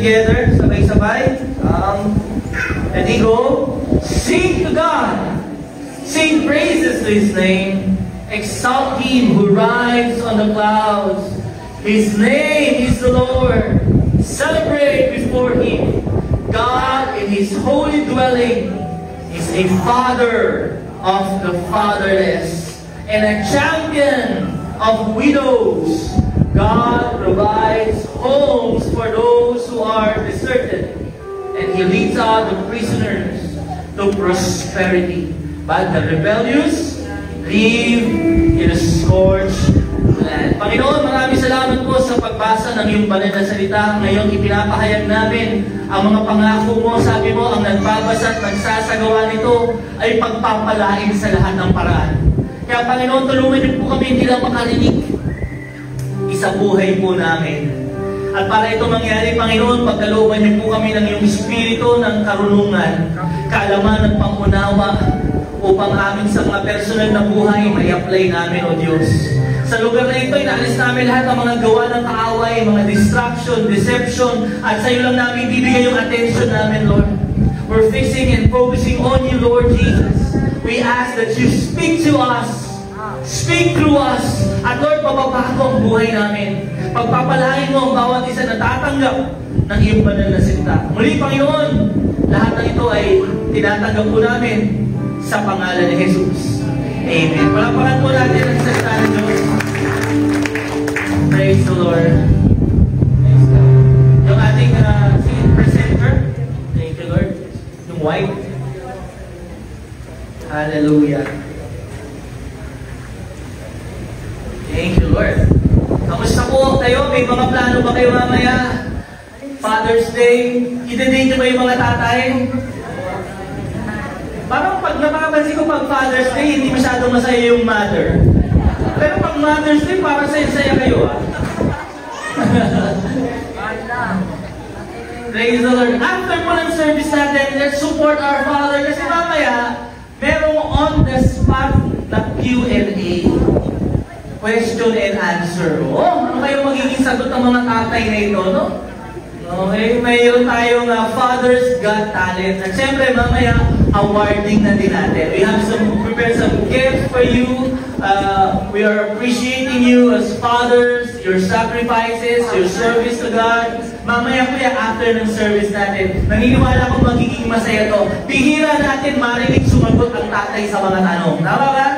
together, sabay-sabay. Ready, go. Sing to God. Sing praises to His name. Exalt Him who rides on the clouds. His name is the Lord. Celebrate before Him. God in His holy dwelling is a Father of the fatherless and a champion of widows. God provides homes for those who are deserted, and He leads out the prisoners to prosperity. But the rebellious live in a scorched land. Panginoon, maraming salamat po sa pagbasa ng iyong banal na salita. Ngayon, ipinapahayag namin ang mga pangako mo. Sabi mo, ang nagbabasa at nagsasagawa nito ay pagpapalain sa lahat ng paraan. Kaya Panginoon, tulungan niyo po kami hindi lang makarinig. Isabuhay po namin. At para ito mangyari, Panginoon, pagkalooban niyo po kami ng iyong espiritu ng karunungan, kaalaman at pangunawa, upang amin sa mga personal na buhay may apply namin, O Diyos. Sa lugar na ito, inaalis namin lahat ng mga gawa ng kaaway, mga distraction, deception, at sa iyo lang namin bibigay yung attention namin, Lord. We're fixing and focusing on you, Lord Jesus. We ask that you speak to us, speak through us, at Lord, mababago ang buhay namin. Pagpapalain mo ang bawat isa na tatanggap ng iyong banal na salita. Muli, Panginoon, lahat ng ito ay tinatanggap po namin sa pangalan ni Jesus. Amen. Palapakan po natin ang salita ng Diyos. Praise the Lord. Praise God. Yung ating presenter, thank you, Lord. Yung white. Hallelujah. Thank you, Lord. Kamusta po kayo? May mga plano ba kayo mamaya? Father's Day? Idedate nyo ba yung mga tatay? Parang pag napapansin ko pag Father's Day, hindi masyadong masaya yung mother. Pero pag Mother's Day, parang saya-saya kayo, ah. Praise the Lord. After po ng service natin, let's support our Father. Kasi mamaya, merong on-the-spot na Q&A. Question and answer. Oh, ano kayo magiging sagot ng mga tatay na ito, no? Okay, mayroon tayong Father's Got Talent. At syempre, mamaya, awarding na din natin. We have prepared some gifts for you. We are appreciating you as fathers, your sacrifices, your service to God. Mamaya kuya, after ng service natin, naniniwala ko magiging masaya to. Bihira natin marinig sumagot ang tatay sa mga tanong. Tama ba?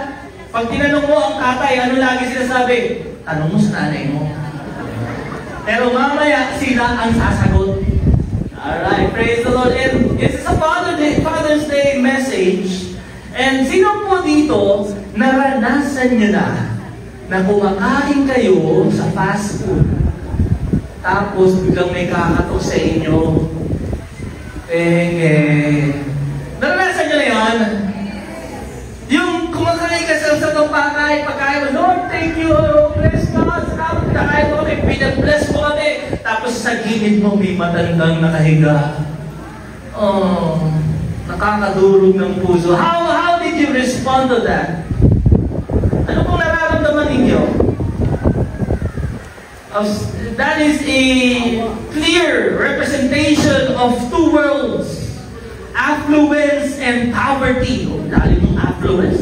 Pag tinanong mo ang tatay, ano lagi sinasabi? Tanong mo sa nanay mo. Pero mamaya, sila ang sasagot. Alright, praise the Lord. And this is a Father's Day message. And sino po dito, naranasan nyo na kumakain kayo sa fast food, tapos biglang may kakatok sa inyo? Naranasan nyo na yan? Yung kumakain ka sa pagkain mo, Lord, thank you, bless God, kakain mo kami, pinag-bless mo kami. Tapos sa gilid mo may matandang nakahiga. Oh, nakakadurog ng puso. How did you respond to that? Ano pong nararamdaman ninyo? That is a clear representation of two worlds. Affluence and poverty. O, dahil yung affluence.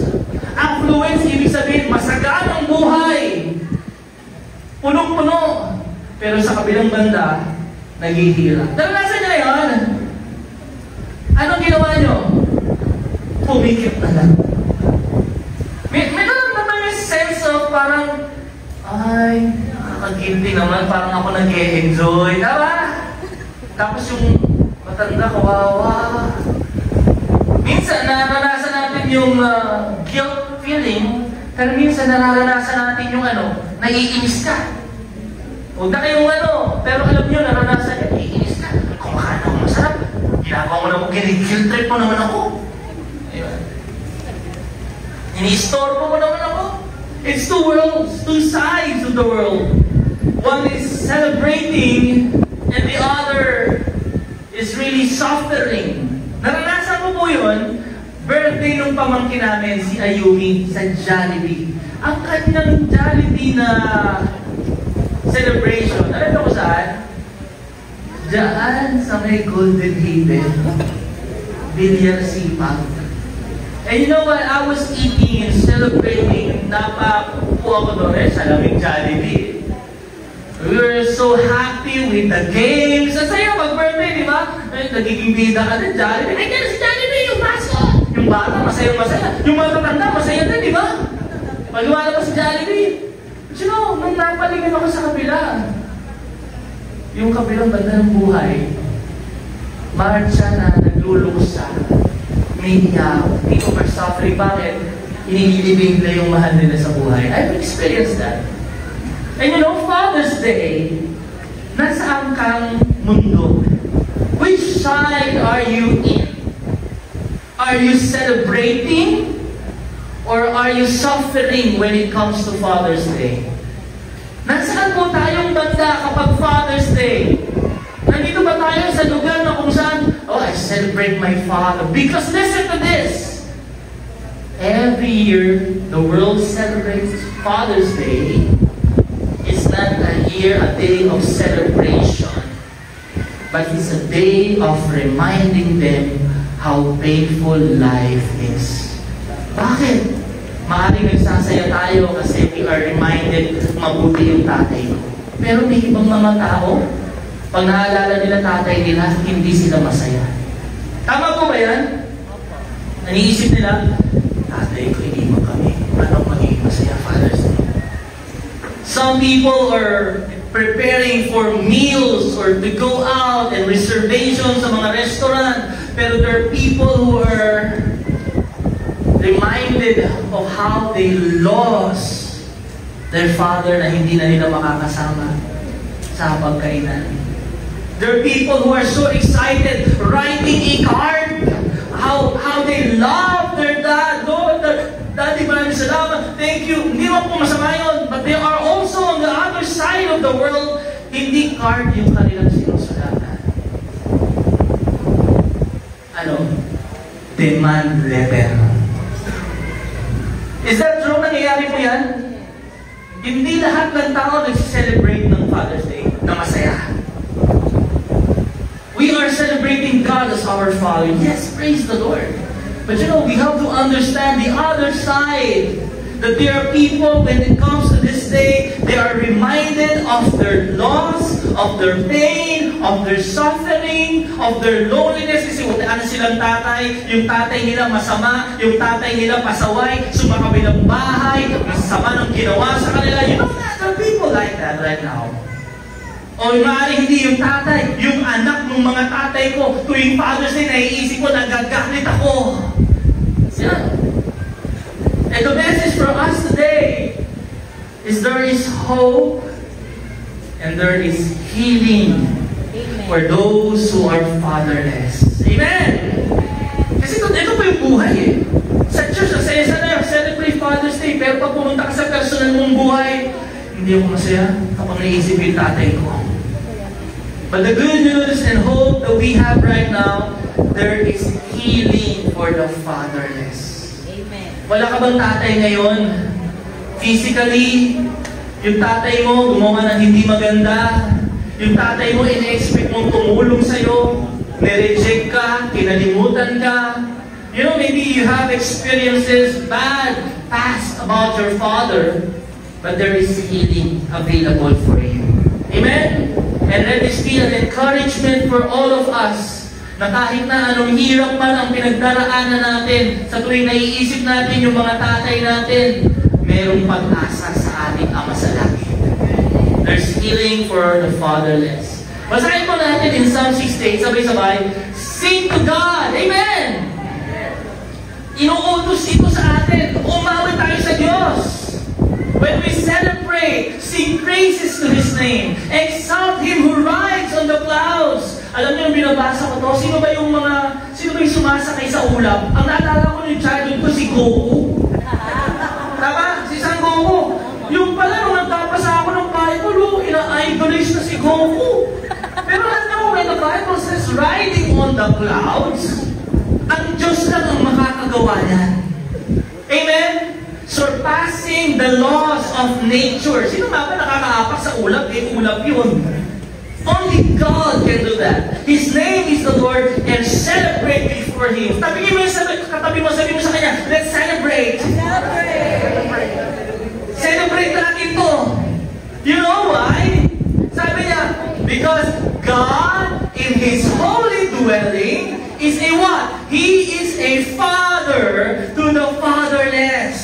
Affluence, ibig sabihin, masaganang buhay. Punong-puno. Pero sa kabilang banda, naghihirap. Naranasan niyo yun? Anong ginawa niyo? Pumikit na lang. May naman yung sense of parang, ay, nakakagilty naman, parang ako nag-e-enjoy. Diba? Tapos yung matanda, kawawa. Minsan, naranasan natin yung guilt feeling, pero minsan naranasan natin yung naiinis ka. Huwag na kayong pero alam nyo, naranasan niya, naiinis ka. Kumakain ako masarap. Ginagawa mo na ako, guilt trip mo naman ako. Ini-istorbo mo naman ako. It's two worlds, two sides of the world. One is celebrating, and the other is really suffering. Naranasan mo po yun, birthday nung pamangkin namin, si Ayumi, sa Jollibee. Ang kanyang Jollibee na celebration, alam mo kung saan? Diyan sa may Golden Haven, Bilyar Sipag. And you know what? I was eating and celebrating. Napapo ako doon sa lamig Jollibee. We were so happy with the games. Ang saya mag-birthday, di ba? Nagiging bida ka din, Jollibee. Ay, kaya si Jollibee, yung baso. Yung bata, masaya. Yung matatanda, masaya din, di ba? Pag-iwala pa si Jollibee. But you know, nung napalingin ako sa kabila, yung kabilang banda ng buhay, marcha na nagluluksa, may hiyaw, people are suffering. Bakit? Inililibing nila yung mahal nila sa buhay. I've experienced that. And you know, Father's Day, nasaan kang mundo? Which side are you in? Are you celebrating? Or are you suffering when it comes to Father's Day? Nasaan po tayong banda kapag Father's Day? Nandito ba tayo sa lugar na kung saan, oh, I celebrate my father. Because listen to this. Every year, the world celebrates Father's Day. It's not a day of celebration. But it's a day of reminding them how painful life is. Bakit? Maaaring nagsasaya tayo kasi we are reminded mabuti yung tatay ko. Pero may ibang mga tao, pag naalala nila tatay nila, hindi sila masaya. Tama po ba yan? Naniisip nila, tatay ko, hindi mo kami. Paano magiging masaya, Father's Day? Some people are preparing for meals or to go out and reservations sa mga restaurant. Pero there are people who are reminded of how they lost their father na hindi na nila makakasama sa pagkainan. There are people who are so excited writing a card how they love their dad. Lord, Daddy, maraming salamat. Thank you. Hindi mo po masama yun. But they are also on the other side of the world. Hindi card yung kanilang sinusulatan. Ano? Demand letter. Is that true? Nangyayari po yan? Hindi lahat ng tao nag-celebrate ng Father's Day na masaya. We are celebrating God as our Father. Yes, praise the Lord. But you know, we have to understand the other side. That there are people, when it comes to this day, they are reminded of their loss, of their pain, of their suffering, of their loneliness. Kasi wala na silang tatay, yung tatay nila masama, yung tatay nila pasaway, sumakabilang bahay, masama ng ginawa sa kanila. You know, there are people like that right now. O maaaring hindi yung tatay, yung anak ng mga tatay ko, tuwing Father's Day, naiisip ko, nagagalit ako. Sila. And the message for us today is there is hope and there is healing. Amen. For those who are fatherless. Amen! Kasi ito po yung buhay eh. Sa church, nasaya na celebrate Father's Day, pero pag pumunta ka sa personal mong buhay, hindi ako masaya kapag naisip yung tatay ko. But the good news and hope that we have right now, there is healing for the fatherless. Wala ka bang tatay ngayon? Physically, yung tatay mo gumawa ng hindi maganda. Yung tatay mo, in-expect mong tumulong sa'yo. Nireject ka, kinalimutan ka. You know, maybe you have experiences bad, past about your father. But there is healing available for you. Amen? And let this be an encouragement for all of us. Na kahit na anong hirap man ang pinagdaraanan natin, sa tuwing naiisip natin yung mga tatay natin, merong pag-asa sa ating Ama sa langit. There's healing for the fatherless. Basahin po natin in Psalm 68, sabay-sabay, sing to God! Amen! Inuutos ito sa atin, umawi tayo sa Diyos. When we celebrate, sing praises to His name, exalt Him who rides on the clouds. Alam niyo yung binabasa ko to, sino ba yung sumasakay sa ulap? Ang naalala ko yung childhood ko, si Goku. Tama? Si San Goku. Yung pala, nung nagpapasa ako ng Bible, ina-idolize na si Goku. Pero alam niyo, when the Bible says, riding on the clouds, ang Diyos lang ang makakagawa yan. Amen? Surpassing the laws of nature. Sino nga ba nakakaapak sa ulap? Eh, ulap yun. Only God can do that. His name is the Lord, and celebrate before Him. Tabi mo sabi mo sa Kanya, let's celebrate. Celebrate natin to. You know why? Sabi niya, because God in His holy dwelling is a what? He is a father to the fatherless.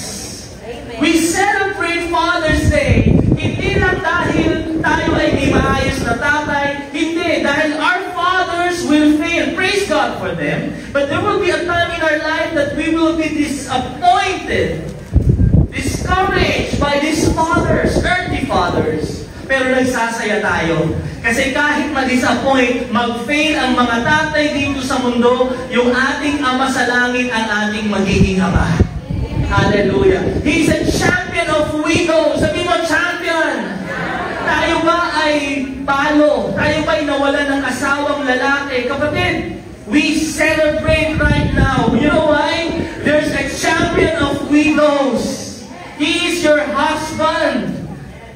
Amen. We celebrate Father's Day. Hindi lang dahil tayo ay may maayos na tatay. Hindi, dahil our fathers will fail. Praise God for them. But there will be a time in our life that we will be disappointed, discouraged by these fathers, earthly fathers. Pero nagsasaya tayo. Kasi kahit ma-disappoint, mag-fail ang mga tatay dito sa mundo, yung ating Ama sa langit ang ating magiging Ama. Hallelujah. He's a champion of widows. Sabi mo, champion. Tayo ba ay palo? Tayo ba ay nawalan ng asawang lalaki? Kapatid, we celebrate right now. You know why? There's a champion of widows. He is your husband.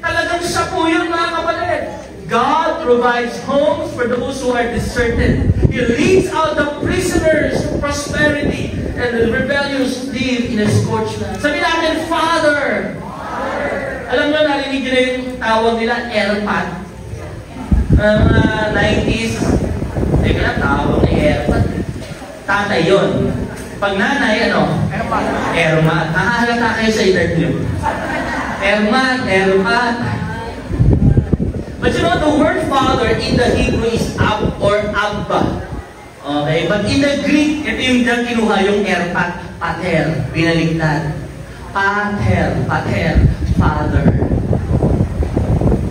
Talagang siya po yun, mga kapatid. God provides homes for those who are deserted. He leads out the prisoners to prosperity, and the rebellious live in a scorched land. Sabi natin, Father. Alam nyo, narinig nyo na yung tawag nila, Erpat. Mga 90s, teka na, tawag ni Erpat. Tatay yun. Pag nanay, ano? Ermat. Nakahalata kayo sa interview. Ermat. But you know, the word father in the Hebrew is ab or abba. Okay? But in the Greek, ito yung dyan kinuha yung erpat, pater, binaligtad. Pater, father.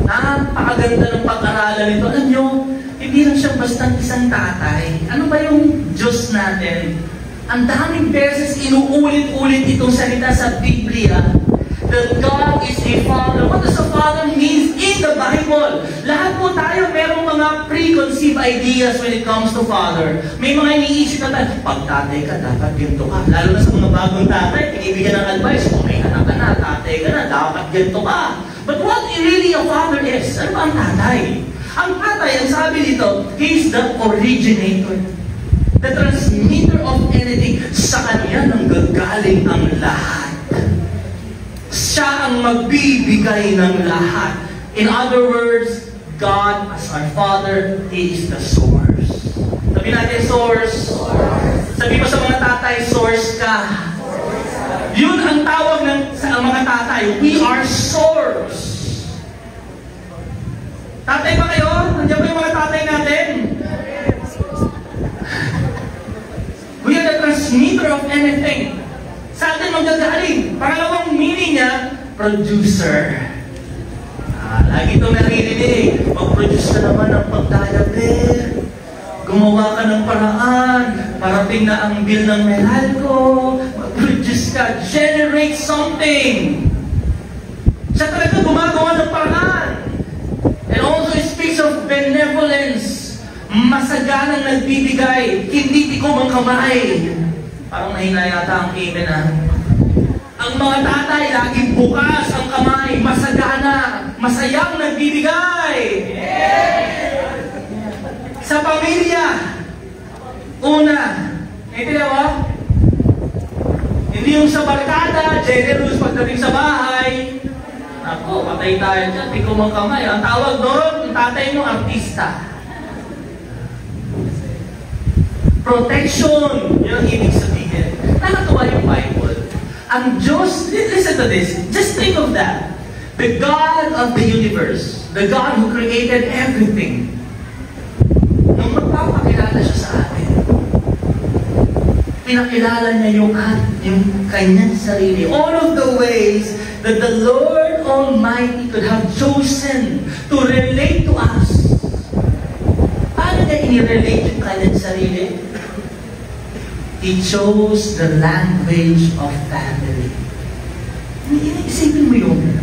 Napakaganda ng pag-aralan nito. Alam nyo, hindi lang siya basta isang tatay. Ano ba yung Diyos natin? Ang daming beses inuulit-ulit itong salita sa Biblia. That God is a Father. What does a Father mean in the Bible? Lahat po tayo merong mga preconceived ideas when it comes to Father. May mga iniisip na tayo, pag tatay ka, dapat ganito ka. Lalo na sa mga bagong tatay, pinibigyan ng advice, kung may anak ka na, tatay ka na, dapat ganito ka. But what really a Father is? Ano ba ang tatay? Ang tatay, ang sabi dito, He is the originator. The transmitter of anything. Sa Kanya nang gagaling ang lahat. Siya ang magbibigay ng lahat. In other words, God as our Father, He is the source. Sabi natin, source. Sabi mo sa mga tatay, source ka. Yun ang tawag sa mga tatay. We are source. Tatay ba kayo? Nandiyan ba yung mga tatay natin? We are the transmitter of anything. Sa atin magagaling. Pangalawang meaning niya, producer. Lagi itong naririnig. Mag-produce ka naman ng pagdadaber. Gumawa ka ng paraan. Parating na ang bill ng Meralco. Mag-produce ka. Generate something. Siya talaga gumagawa ng paraan. And also it speaks of benevolence. Masaganang nagbibigay. Hindi tikom ang kamay. Parang mahina yata ang amen Ang mga tatay, laging bukas ang kamay, masagana, masayang nagbibigay. Sa pamilya, una, ba? Hindi yung sa barkada, generous pagdating sa bahay. Ako, patay tayo dyan, tikom ang kamay. Ang tawag doon, yung tatay mo, artista. Protection. Yun ang ibig sabihin. Nakatuwa yung Bible. Ang Diyos, listen to this. Just think of that. The God of the universe, the God who created everything, nung magpapakilala siya sa atin, pinakilala niya yung kanyang sarili. All of the ways that the Lord Almighty could have chosen to relate to us. Paano niya inirelate yung kanyang sarili? He chose the language of family. Isipin mo yun.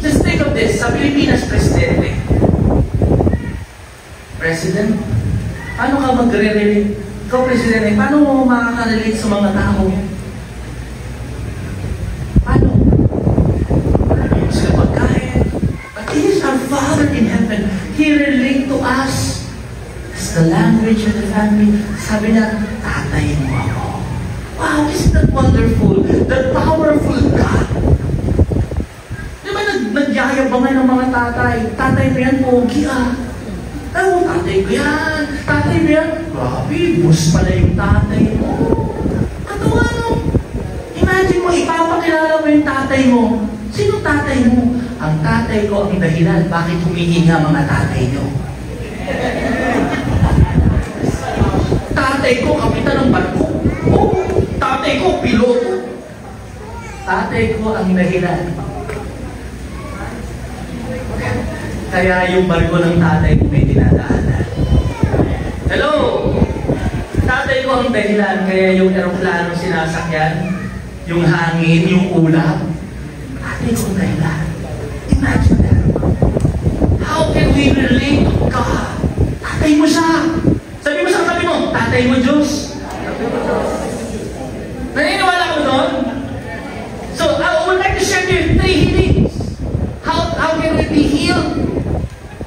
Just think of this. Sa Pilipinas, Presidente. President, paano ka magre-relate? Ikaw, Presidente, paano mo makaka-relate sa mga tao? Paano? Sa pagkain. But He is our Father in heaven. He relates the language of the family. Sabi niya, tatay mo ako. Wow, isn't that wonderful? That powerful God. Di ba nagyayabangan ng mga tatay? Tatay mo yan, pogi ah. Oh, tatay ko yan. Tatay mo yan. Grabe, boss pala yung tatay mo. Katawa no? Imagine mo, ipapakilala mo yung tatay mo. Sino tatay mo? Ang tatay ko ang dahilan bakit humihinga mga tatay nyo. Tatay ko, kapitan ng barko. Oh, tatay ko, piloto. Tatay ko ang dahilan. Kaya yung barko ng tatay ko may dinadaanan. Hello! Tatay ko ang dahilan, kaya yung eroplano sinasakyan, yung hangin, yung ulap, tatay ko ang dahilan. Imagine that. How can we relate to God? Tatay mo siya. Sabi mo sa katabi mo, tatay mo Diyos. Naniniwala ko doon? So, I would like to share you 3 healings. How can we be healed?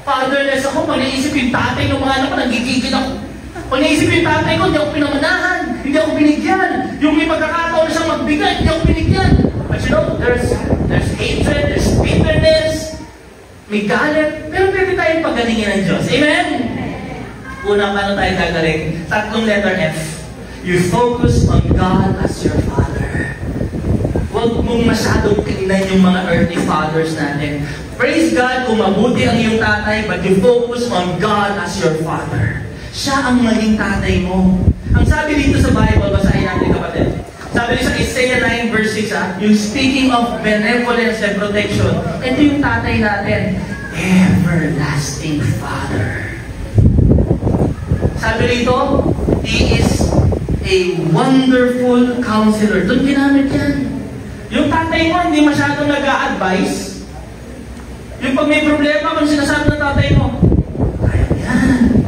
Fatherless ako, pag naisip yung tatay ng mga anak ko, nagigigil ako. Pag naisip yung tatay ko, hindi ako pinamanahan, hindi ako binigyan. Yung may pagkakataon na siyang magbigay, hindi ako binigyan. But you know, there's hatred, there's bitterness, may galit, pero pwede tayong pagalingin ng Diyos. Amen? Una, paano tayo gagaling? 3 letter F. You focus on God as your Father. Huwag mong masyadong tingnan yung mga earthly fathers natin. Praise God kung mabuti ang iyong tatay, but you focus on God as your Father. Siya ang maging tatay mo. Ang sabi dito sa Bible, basahin natin kapatid. Sabi dito sa Isaiah 9 verse 6, yung speaking of benevolence and protection, ito yung tatay natin, everlasting Father. Sabi dito, He is a wonderful counselor. Doon ginamit yan. Yung tatay mo, hindi masyadong nag-a-advise. Yung pag may problema, kung sinasabi ng tatay mo, kaya yan.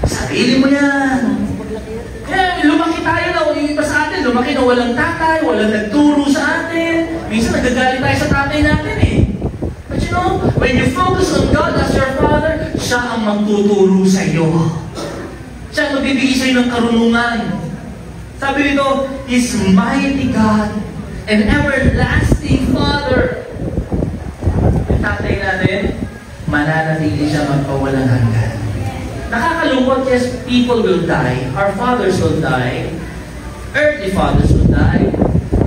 Sarili mo yan. Kaya lumaki tayo na, yung iba sa atin, lumaki na walang tatay, walang nagturo sa atin. Minsan nagagalit tayo sa tatay natin eh. But you know, when you focus on God as your Father, siya ang magtuturo sa iyo. Siya ang magbibigay sa iyo ng karunungan. Sabi dito, He's mighty God and everlasting Father. Yung tatay natin, mananatili siya magpawalang hanggan. Nakakalungkot, yes, people will die. Our fathers will die. Earthly fathers will die.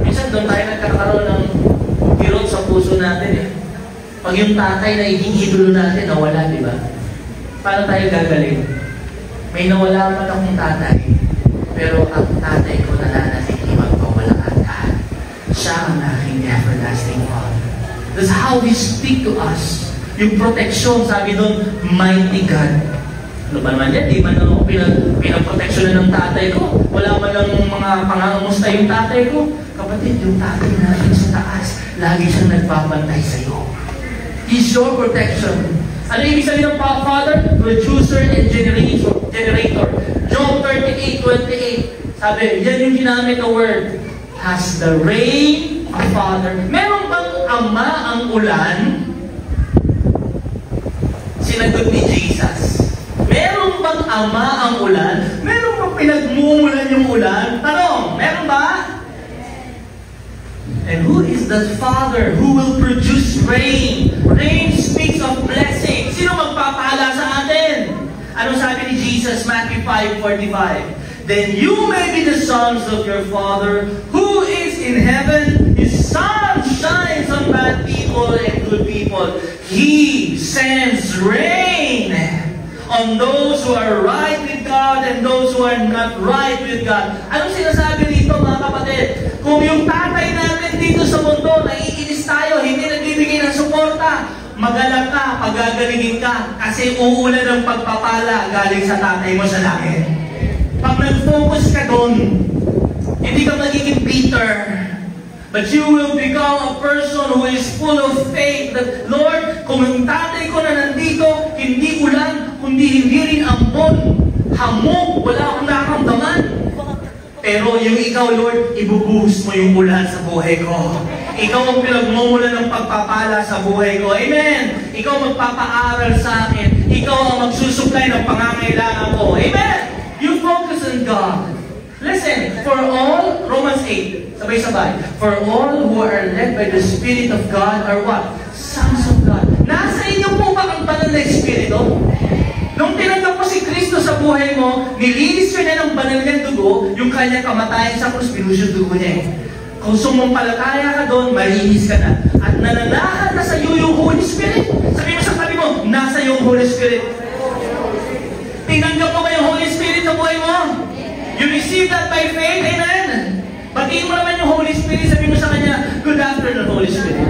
Minsan doon tayo nagkakaroon ng kirot sa puso natin eh. Pag yung tatay na idolo natin, nawala, di ba? Paano tayo gagaling? May nawala man akong tatay, pero ang tatay ko nananatili magpawalang hanggan. Siya ang aking everlasting Father. That's how He speak to us. Yung protection, sabi doon, mighty God. Ano ba naman yan? Di man ako pinaproteksyonan ng tatay ko. Wala man lang mga pangangamusta yung tatay ko. Kapatid, yung tatay natin sa taas, lagi siyang nagbabantay sa iyo. He's your protection. Ano ibig sabihin ng Father? Producer and generator. Job 38:28. Sabi, yan yung ginamit na word. Has the rain a Father? Meron bang ama ang ulan? Sinagot ni Jesus. Meron bang ama ang ulan? Meron bang pinagmumulan yung ulan? Tanong, meron ba? And who is that Father who will produce rain? Rain speaks of blessing. Sino magpapala sa atin? Anong sabi ni Jesus, Matthew 5:45? Then you may be the sons of your Father who is in heaven. His sun shines on bad people and good people. He sends rain on those who are right with God and those who are not right with God. Anong sinasabi dito mga kapatid? Kung yung tatay natin dito sa mundo, naiinis tayo, hindi nagbibigay ng suporta, magalak ka, pagagalingin ka, kasi uulan ng pagpapala galing sa tatay mo sa langit. Pag nag-focus ka doon, hindi ka magiging bitter, but you will become a person who is full of faith that, Lord, kung ang tatay ko na nandito, hindi ulan, kundi hindi rin ambon, hamog, wala akong nakaramdaman. Pero yung ikaw, Lord, ibubuhos mo yung ulan sa buhay ko. Ikaw ang pinagmumulan ng pagpapala sa buhay ko. Amen! Ikaw magpapaaral sa akin. ikaw ang magsusupply ng pangangailangan ko. Amen! You focus on God. Listen, for all, Romans 8, sabay-sabay, for all who are led by the Spirit of God are what? Sons of God. Nasa inyo po ba ang banal na Espiritu? Nung tinanggap mo si Kristo sa buhay mo, nilinis niya ng banal niyang dugo, yung kanyang kamatayan sa krus, binus yung dugo niya. Kung sumampalataya ka doon, malinis ka na. At nananahan na sa iyo yung Holy Spirit. Sabi mo sa tabi mo, nasa yung Holy Spirit. Tinanggap mo ba yung Holy Spirit sa buhay mo? You receive that by faith, amen? Batiin mo naman yung Holy Spirit, sabi mo sa kanya, good afternoon, Holy Spirit.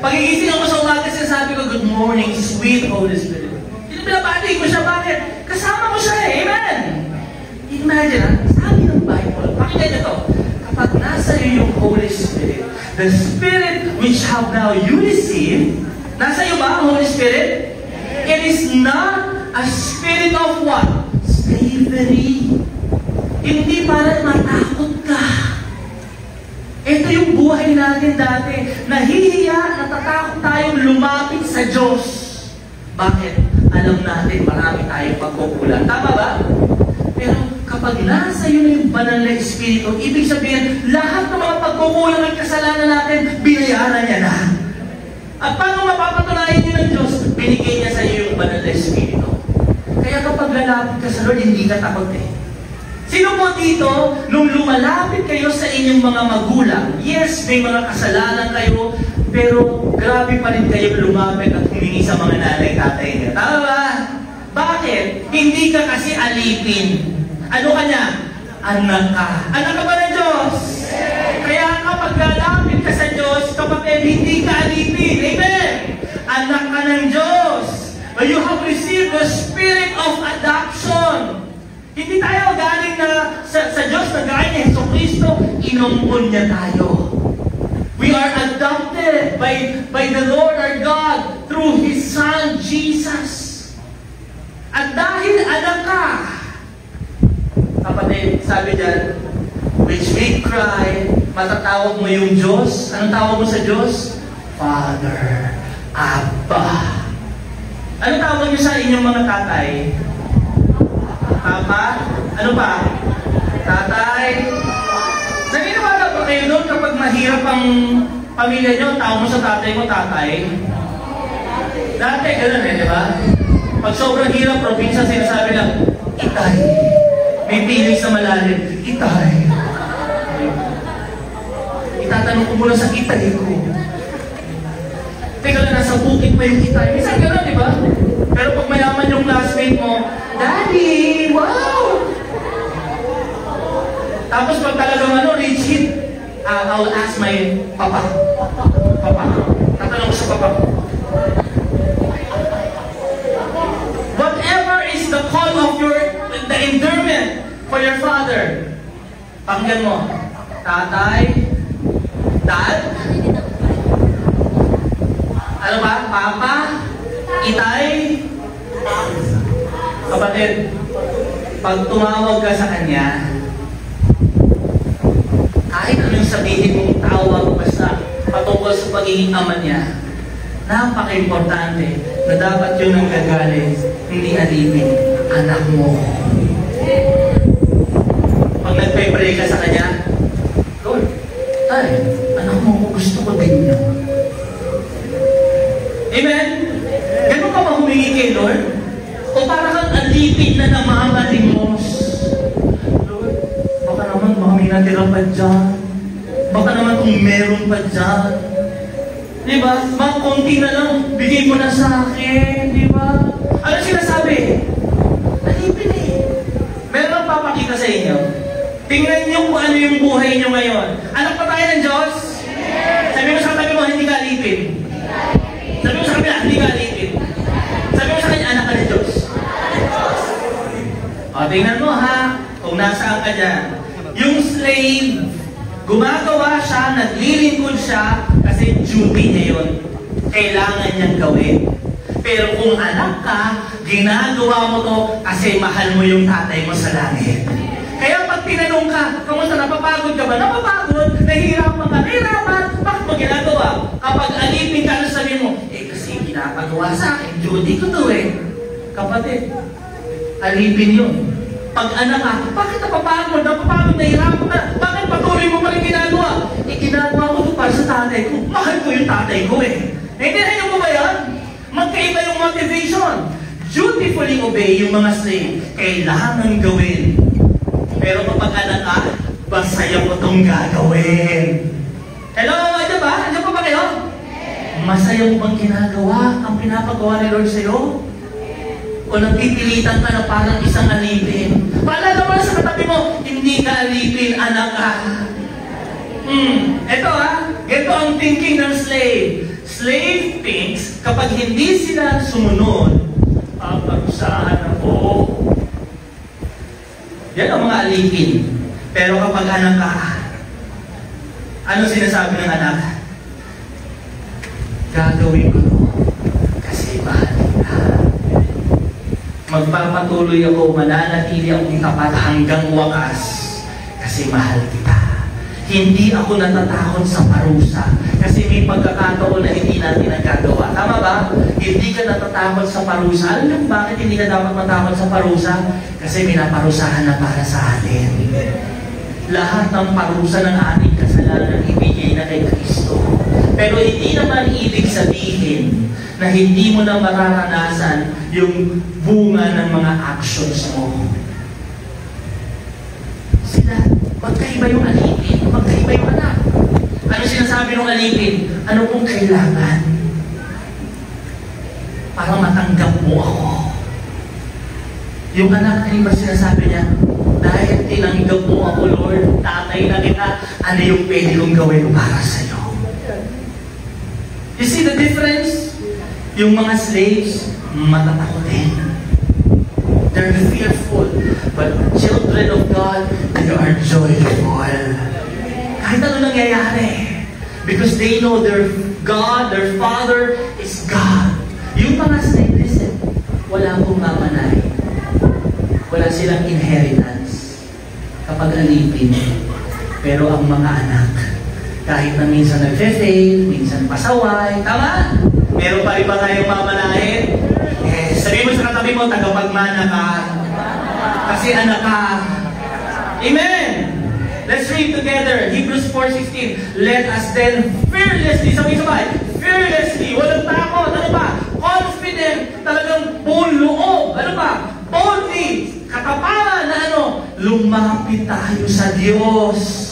Pagigising ako sa umaga, sinasabi ko, good morning, sweet Holy Spirit. Pinabati ko siya, bakit? Kasama ko siya eh, amen? Imagine, sabi ng Bible, pakinggan niyo to, kapag nasa iyo yung Holy Spirit, the Spirit which have now you received, nasa iyo ba ang Holy Spirit? It is not a spirit of what? Slavery. Hindi para matakot ka. Ito yung buhay natin dati. Nahihiya, natatakot tayong lumapit sa Diyos. Bakit? Alam natin marami tayong pagkukulang. Tama ba? Pero kapag nasa iyo na yung banal na Espiritu, ibig sabihin, lahat ng mga pagkukulang at kasalanan natin, binayaran niya na. At paano mapapatunayan niyo ng Diyos? Binigay niya sa iyo yung banal na Espiritu. Kaya kapag lalapit ka sa Lord, hindi ka takot eh. Sino po dito, nung lumalapit kayo sa inyong mga magulang, yes, may mga kasalanan kayo, pero grabe pa rin kayo lumapit at humingi sa mga nanay, tatay niya. Tama ba? Bakit? Hindi ka kasi alipin. Ano ka niya? Anak ka. Anak ka ba ng Diyos? Kaya kapag lalapit ka sa Diyos, kapatid, hindi ka alipin. Amen? Anak ka ng Diyos. You have received the spirit of adoption. Hindi tayo galing na sa Diyos na galing ni Jesucristo, inumpun niya tayo. We are adopted by the Lord our God through His Son, Jesus. At dahil anak ka, kapatid, sabi dyan, which we cry, matatawag mo yung Diyos. Anong tawag mo sa Diyos? Father, Abba. Anong tawag niyo sa inyong mga tatay? Papa? Ano pa? Tatay? Naniniwala ba kayo doon kapag mahirap ang pamilya nyo, tawag mo sa tatay mo, tatay? Dati, gano'n eh, di ba? Pag sobrang hirap, probinsya, sinasabi lang, itay. May feelings na malalim, itay. Itatanong ko muna sa itay ko. Teka lang, nasa bukid pa yung itay. Minsan gano'n, di ba? Pero pag mayaman yung classmate mo, Daddy! Wow! Tapos pag talagang reach hit, I'll ask my papa. Papa. Tatanong ko sa papa. Whatever is the call of the endearment for your father, pakinggan mo. Tatay, Dad, ano ba? Papa, Itay, kapatid, pag tumawag ka sa kanya, kahit anong sabihin mong tawag basta patungkol sa pagiging ama niya, napaka-importante na dapat yun ang gagaling, hindi alipin, anak mo. Pag nagpe-pray ka sa kanya, Lord, tay, anak mo, gusto ko din yun. Amen? Ganun ka ba humingi kay Lord? O para kang alipin na namamalimos? Lord, baka naman may natira pa dyan. Baka naman kung meron pa dyan. Diba? Mga konti na lang, bigay mo na sa akin. Diba? Ano sinasabi? Alipin eh. Meron lang papakita sa inyo. Tingnan niyo kung ano yung buhay niyo ngayon. Anak pa tayo ng Diyos? Sabi mo sa tabi mo, hindi ka alipin. Sabi mo sa kabila, hindi ka alipin. Sabi mo sa kanya, anak ka ng Diyos. O, tingnan mo ha, kung nasaan ka dyan. Yung slave, gumagawa siya, naglilingkod siya, kasi duty niya yun. Kailangan niyang gawin. Pero kung anak ka, ginagawa mo to kasi mahal mo yung tatay mo sa langit. Kaya pag tinanong ka, kamusta, napapagod ka ba? Napapagod? Nahihirapan ka? Nahihirapan? Bakit mo ginagawa? Kapag alipin ka, ano sabihin mo? Eh kasi pinapagawa sa akin. Duty ko to eh. Kapatid, alipin yun. Pag anak ka, bakit napapagod? Napapagod, nahihirapan ka. Bakit patuloy mo pa rin ginagawa? Ginagawa ko ito para sa tatay ko. Mahal ko yung tatay ko eh. Naintindihan mo ba yan? Magkaiba yung motivation. Dutifully obey yung mga slave. Kailangan gawin. Pero kapag anak ka, masaya mo itong gagawin. Hello, ano ba? Ano pa ba kayo? Masaya mo bang ginagawa ang pinapagawa ni Lord sa'yo? O nagpipilitan ka na parang isang alipin? Paalala mo sa katabi mo, hindi ka alipin, anak ka. Ito ang thinking ng slave. Slave thinks, kapag hindi sila sumunod, paparusahan ako. Yan ang mga alipin. Pero kapag anak ka, ano sinasabi ng anak? Gagawin ko to kasi mahal kita. Magpapatuloy ako, mananatili akong tapat hanggang wakas kasi mahal kita. Hindi ako natatakot sa parusa kasi may pagkakataon na hindi natin nagagawa. Tama ba? Hindi ka natatakot sa parusa. Alam niyo bakit hindi ka dapat matakot sa parusa? Kasi minaparusahan na para sa atin. Lahat ng parusa ng ating kasalanan ibigay na kay Kristo. Pero hindi naman ibig sabihin na hindi mo na mararanasan yung bunga ng mga actions mo. Sila, magkaiba yung alipin, magkaiba yung anak. Ano sinasabi ng alipin? Ano pong kailangan? Para matanggap mo ako. Yung anak, ano ba sinasabi niya? Dahil tinanggap mo ako, Lord, tatay na kita, ano yung pwede kong gawin para sa'yo? You see the difference? Yung mga slaves, matatakotin. They're fearful. But children of God, they are joyful. Kahit ano nangyayari. Because they know their God, their Father is God. Yung mga slaves, listen, wala akong mamanay. Wala silang inheritance kapag alipin. Pero ang mga anak, kahit na minsan nagfe-fail, minsan pasaway, tama? Meron pa rin ba tayong mamanahin? Yes. Sabi mo sa katabi mo, tagapagmana ka. Kasi anak ka. Amen! Let's read together. Hebrews 4:16. Let us then fearlessly, sabay-sabay, fearlessly, walang takot, ano ba? Confident, talagang buong loob, ano ba? Boldly, katapangan na ano, lumapit tayo sa Diyos.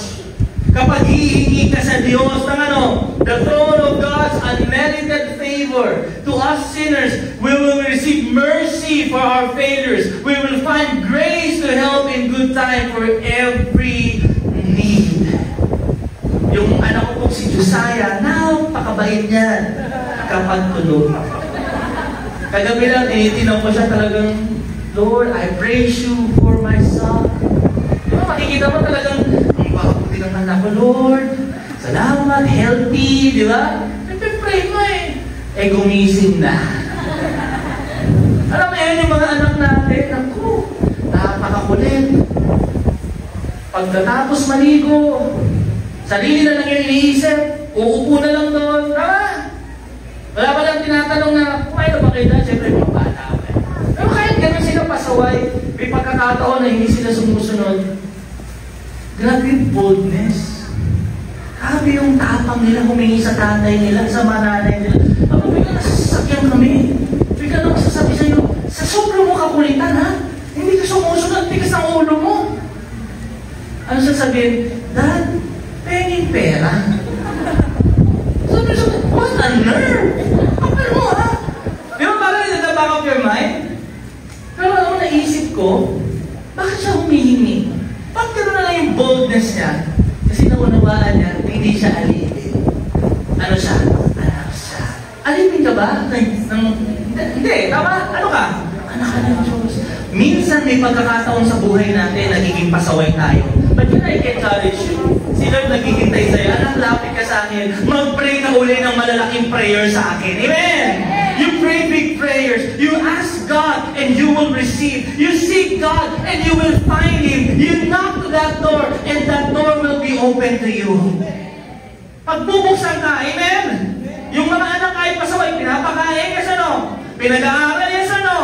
Kapag hihingi ka sa Diyos ng ano, the throne of God's unmerited favor to us sinners, we will receive mercy for our failures. We will find grace to help in good time for every need. Yung anak ko pong si Josiah, napakabait niyan kapag tulog. Kagabi lang, tinaw ko siya talagang, Lord, I praise you for my son. Diba, makikita mo talagang, ang anak ko, Lord, salamat, healthy, di ba? Nagpe-pray mo eh. Gumising na. Alam mo yun, yung mga anak natin, ako, napakakulit. Pagkatapos maligo, sarili na lang yung iniisip, uupo na lang doon, tama? Wala pa lang tinatanong na, kumain na ba kayo na? Siyempre, mga bata. Pero kahit ganun sila pasaway, may pagkakataon na hindi sila sumusunod. Grabe yung boldness. Grabe yung tapang nila humingi sa tatay nila, sa mananay nila. Ako, bigla nasasakyan kami. Bigla na masasabi sa'yo, sa sobrang mo kakulitan, ha? Hindi ka sumusunod, tigas ng ulo mo. Ano sasabihin? Dad, penging pera. Sabi siya, what a nerve! Kapal mo, ha? Di ba parang in the back of your mind? Pero ano naisip ko, bakit siya humihingi? Bakit gano'n na lang yung boldness niya? Kasi naunawaan niya, hindi siya alipin. Ano siya? Anak siya. Alipin ka ba? Hindi, tama? Ano ka? Anak ka ng Diyos. Minsan may pagkakataon sa buhay natin, nagiging pasaway tayo. But can I encourage you? Sila naghihintay sa'yo, anak, lapit ka sa akin, mag-pray ka uli ng malalaking prayer sa akin. Amen! You pray big prayers. You ask God and you will receive. You seek God and you will find Him. You knock to that door and that door will be open to you. Pagbubuksan ka, amen? Yung mga anak kahit pasaway, pinapakain ka sa ano? Pinag-aaral yan sa ano?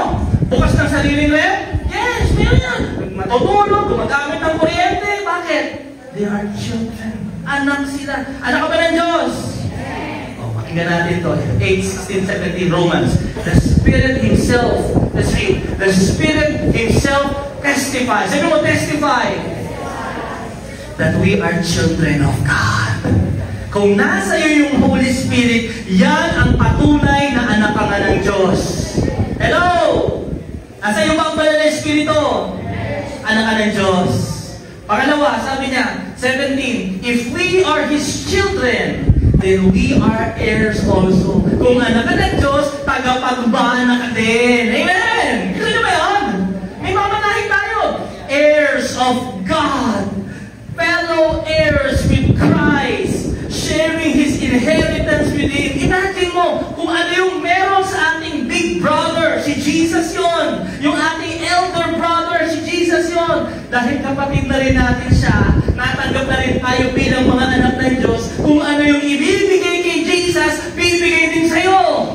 Bukas ng sariling rep? Yes, meron yan. Matutulog, gumagamit ng kuryente. Bakit? They are children. Anak sila. Anak ka ba ng Diyos? Oh, pakinggan natin ito. 8, 16, 17 Romans. The Spirit Himself, let's read. The Spirit Himself testifies. Sabi mo, testify. That we are children of God. Kung nasa iyo yung Holy Spirit, yan ang patunay na anak ka nga ng Diyos. Hello! Nasa iyo ba ang banal na Espiritu? Anak ka ng Diyos. Pangalawa, sabi niya, 17, if we are His children, then we are heirs also. Kung anak ka ng Diyos, tagapagmana ka din. Amen! Gusto niyo ba yun? May mamanahin tayo. Heirs of God. Fellow heirs with Christ. Sharing His inheritance with Him. Imagine mo, kung ano yung meron sa ating big brother, si Jesus yon. Yung ating elder brother, si Jesus yon. Dahil kapatid na rin natin siya, natanggap na rin tayo bilang mga anak ng Diyos. Kung ano yung ibibigay kay Jesus, bibigay din sa'yo.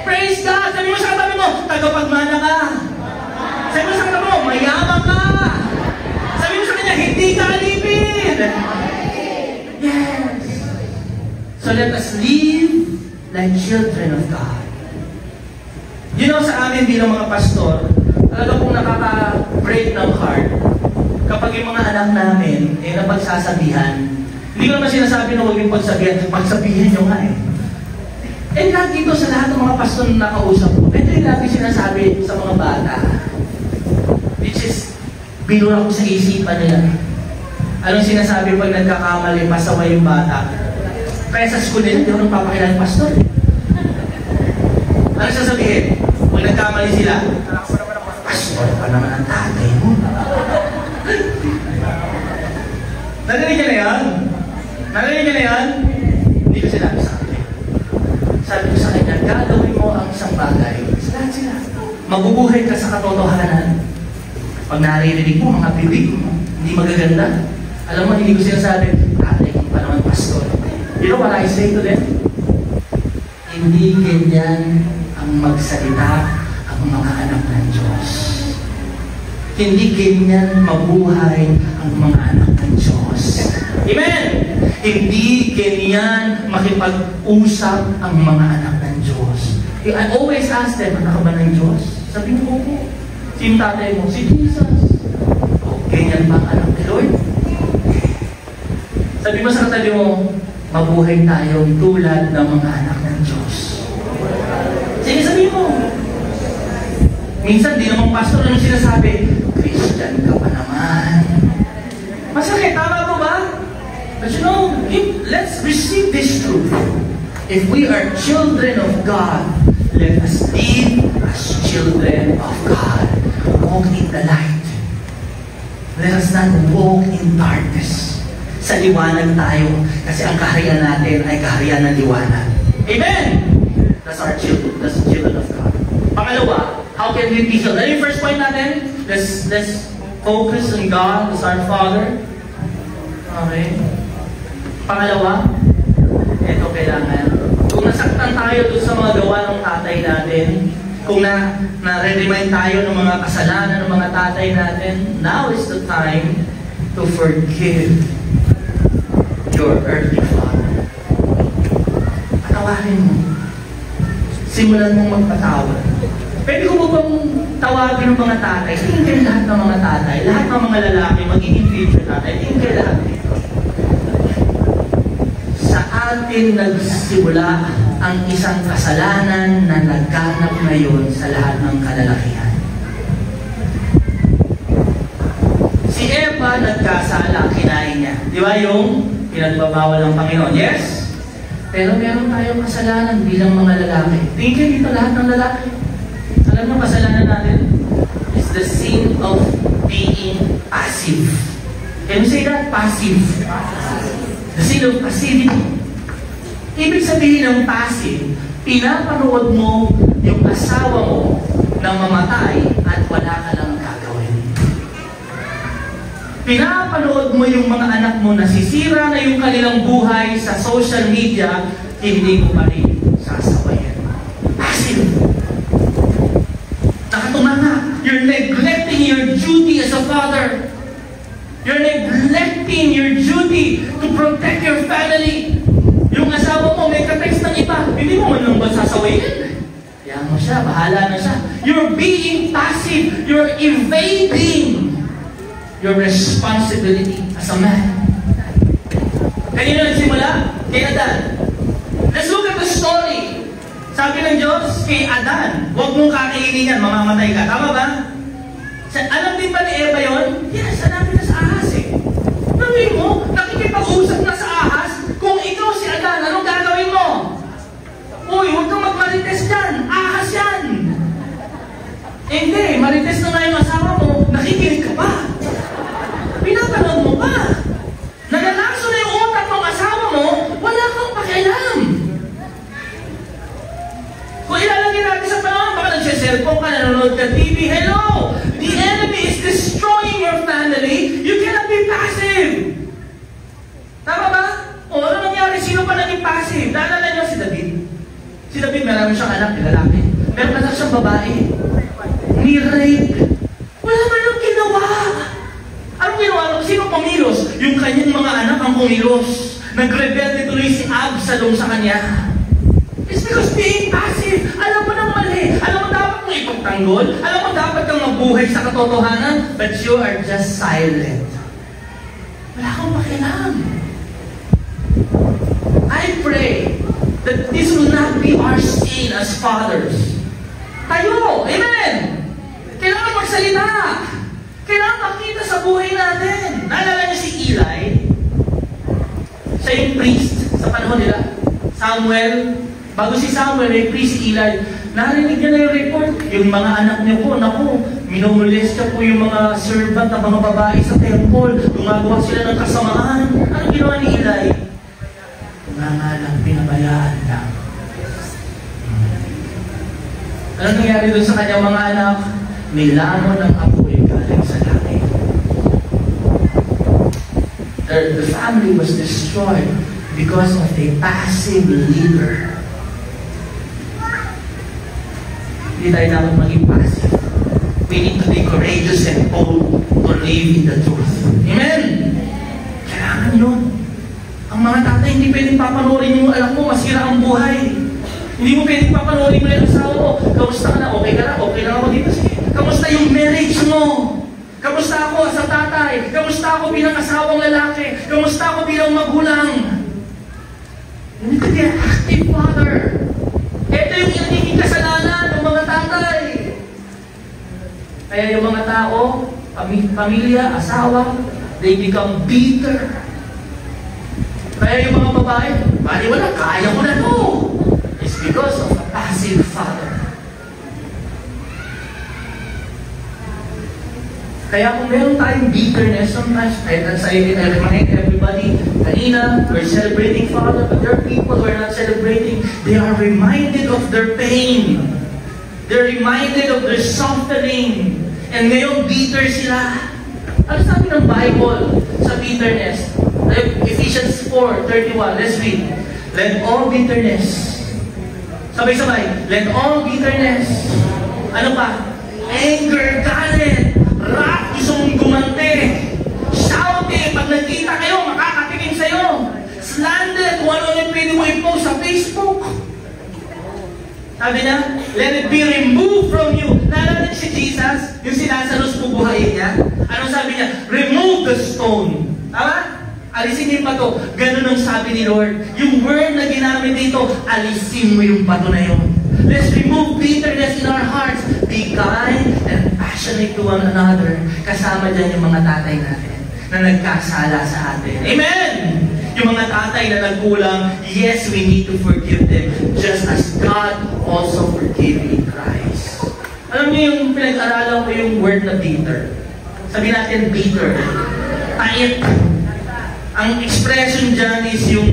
Praise God! Sabi mo sa katabi mo, tagapagmana ka. Sabi mo sa katabi mo, mayaman ka. Sabi mo sa kanya, hindi ka alipin. Yes. So let us live like children of God. You know, sa amin bilang mga pastor, talaga pong nakaka-break ng heart kapag yung mga anak namin ay napagsasabihan. Hindi ko naman sinasabi na huwag yung pagsabihan nyo nga eh. And lagi ito sa lahat ng mga pastor na nakausap ko. Ito yung lagi sinasabi sa mga bata. Which is, binura ko sa isipan nila. Anong sinasabi pag nagkakamali, pasaway yung bata? Kaya sa school nila, hindi ako nagpapakilala ng pastor. Ano sasabihin? Pag nagkamali sila, pastor pa naman ang tatay mo. Narinig niya na yan? Narinig niya na yan? Hindi ko sinabi sa akin. Sabi ko sa kanya, gagawin mo ang isang bagay. Lahat sila. Mabubuhay ka sa katotohanan. Pag naririnig mo, mga bibig mo, hindi magaganda. Alam mo, hindi ko sinasabi, tatay mo pa naman pastor. You know what I say to them? Hindi ganyan ang magsalita ang mga anak ng Diyos. Hindi ganyan mabuhay ang mga anak ng Diyos. Amen! Hindi ganyan makipag-usap ang mga anak ng Diyos. I always ask them, anak ka ba ng Diyos? Sabi mo po, si tatay mo, si Jesus. O, ganyan ba ang anak ni Lord? Sabi mo sa katabi mo, mabuhay tayong tulad ng mga anak ng Diyos. Sige, sabi mo. Minsan, di naman pastor ano sinasabi, Christian ka pa naman. Masakit, tama po ba? But you know, let's receive this truth. If we are children of God, let us live as children of God. Walk in the light. Let us not walk in darkness. Sa liwanag tayo, kasi ang kaharian natin ay kaharian ng liwanag. Amen! That's our children. That's the children of God. Pangalawa, how can we be healed? Ano yung first point natin? Let's focus on God as our Father. Okay. Pangalawa, ito kailangan. Kung nasaktan tayo doon sa mga gawa ng tatay natin, kung na-remind tayo ng mga kasalanan ng mga tatay natin, now is the time to forgive your earthly father. Patawarin mo. Simulan mong magpatawad. Pwede ko ba bang tawagin ng mga tatay? Tingin kayo lahat ng mga tatay, lahat ng mga lalaki, magiging future tatay, tingin kayo lahat dito. Sa atin nagsimula ang isang kasalanan na nagganap ngayon sa lahat ng kalalakihan. Si Eva nagkasala, kinain niya. Di ba yung pinagbabawal ng Panginoon? Yes? Pero meron tayong kasalanan bilang mga lalaki. Tingin kayo dito lahat ng lalaki. Alam mo kasalanan natin? It's the sin of being passive. Can you say that? Passive. The sin of passivity. Ibig sabihin ng passive, pinapanood mo yung asawa mo na mamatay at wala ka lang gagawin. Pinapanood mo yung mga anak mo na sisira na yung kanilang buhay sa social media hindi mo pa rin sasabayan. Passive. Nakatumanga. You're neglecting your duty as a father. You're neglecting your duty to protect your family. Yung asawa mo, may ka-text ng iba, hindi mo man lang ba sasawayin? Kaya mo siya, bahala na siya. You're being passive. You're evading your responsibility as a man. Kanino nagsimula? Kay Adan. Let's look at the story. Sabi ng Diyos, kay Adan, huwag mong kakainin yan, mamamatay ka. Tama ba? Alam din ba ni Eva yun? Yes, sanabi na sa ahas eh. Gawin mo, nakikipag-usap na sa ahas, kung ikaw si Adan, anong gagawin mo? Uy, huwag kang magmarites dyan, ahas yan. Hindi, marites na nga yung asawa mo, nakikinig ka pa. Pinapanood mo pa. Nagalaso na yung utak ng asawa mo, wala kang pakialam. Kung ilalagay natin sa panahon, baka nagsiselfone ka, nanonood ka TV, hello! The enemy is destroying your family. You cannot be passive. Tama ba? O, ano nangyari? Sino pa naging passive? Naalala niyo si David? Si David, marami siyang anak, lalaki. Meron anak siyang babae. Ni-rape. Wala man lang ginawa. Anong ginawa? Sino pumilos? Yung kanyang mga anak ang pumilos. Nag-rebelde tuloy si Absalom sa kanya. It's because being passive. Alam mo nang mali. Alam mo dapat mong ipagtanggol. Alam mo dapat kang mabuhay sa katotohanan. But you are just silent. Wala kang pakialam. I pray that this will not be our sin as fathers. Tayo! Amen! Kailangan magsalita. Kailangan makita sa buhay natin. Naalala niyo si Eli? Siya yung priest sa panahon nila. Samuel. Bago si Samuel, may priest si Eli. Narinig niya na yung report. Yung mga anak niya po, naku, minumulesta po yung mga servant na mga babae sa temple. Gumagawa sila ng kasamaan. Ano ginawa ni Eli? Nangalang pinabayaan lang. Anong nangyari doon sa kanyang mga anak? May lamon ng apoy galing sa langit. The family was destroyed because of a passive leader. Hindi tayo dapat maging passive. We need to be courageous and bold to live in the truth. Amen? Kailangan yun. Ang mga tatay, hindi pwedeng papanoorin yung anak mo, masira ang buhay. Hindi mo pwedeng papanoorin mo yung asawa mo. Kamusta ka na? Okay ka na? Okay lang ako dito. Sige. Kamusta yung marriage mo? Kamusta ako sa tatay? Kamusta ako bilang asawang lalaki? Kamusta ako bilang magulang? You need to be an active father. Ito yung nagiging kasalanan ng mga tatay. Kaya yung mga tao, pamilya, asawa, they become bitter. Kaya yung mga babae, bali wala, kaya ko na to. It's because of a passive father. Kaya kung meron tayong bitterness, sometimes, I remind everybody, kanina, we're celebrating Father, but there are people who are not celebrating. They are reminded of their pain. They're reminded of their suffering. And ngayon, bitter sila. Ano sabi ng Bible sa bitterness? Ephesians 4:31. Let's read. Let all bitterness. Sabay-sabay. Let all bitterness. Ano pa? Anger, galit, wrath, gusto mong gumante. Shouting, pag nagkita kayo, makakatingin sa'yo. Slander, kung ano yung pwede mo i-post sa Facebook. Sabi na, let it be removed from you. Naalala si Jesus, yung si Lazarus bubuhayin niya. Anong sabi niya? Remove the stone. Tama? Alisin niyo yung bato. Ganun ang sabi ni Lord. Yung word na ginamit dito, alisin mo yung bato na yun. Let's remove bitterness in our hearts. Be kind and passionate to one another. Kasama dyan yung mga tatay natin na nagkasala sa atin. Amen! Yung mga tatay na nagkulang, yes, we need to forgive them just as God also forgave in Christ. Alam niyo yung pinag-aralan ko yung word na bitter. Sabi natin bitter. Pait. Ang expression dyan is yung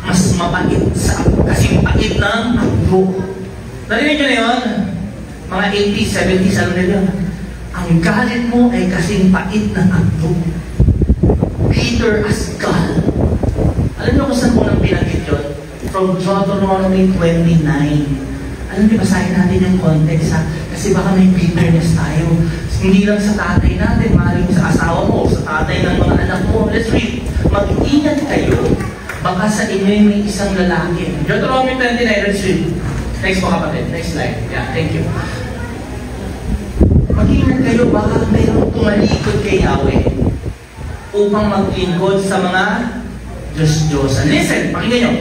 mas mapait sa kasing pait ng agdo. Narinig nyo na yun? Mga 80s, 70s, alam nila yun. Ang galit mo ay kasing pait ng agdo. Bitter as gall. Alam nyo kung saan mo nang pinagit yun? from Deuteronomy 29. Alam niyo, basahin natin yung context ha, kasi baka may bitterness tayo. Hindi lang sa tatay natin, maaaring sa asawa mo, sa tatay ng mga anak mo. Let's read. Mag-ingat kayo, baka sa inyo may isang lalaki. Deuteronomy 29, let's read. Next po kapatid, next slide. Yeah, thank you. Mag-ingat kayo, baka mayroong tumalikod kay Yahweh upang maglingkod sa mga Diyos-Diyosan. Listen, pakinggan nyo.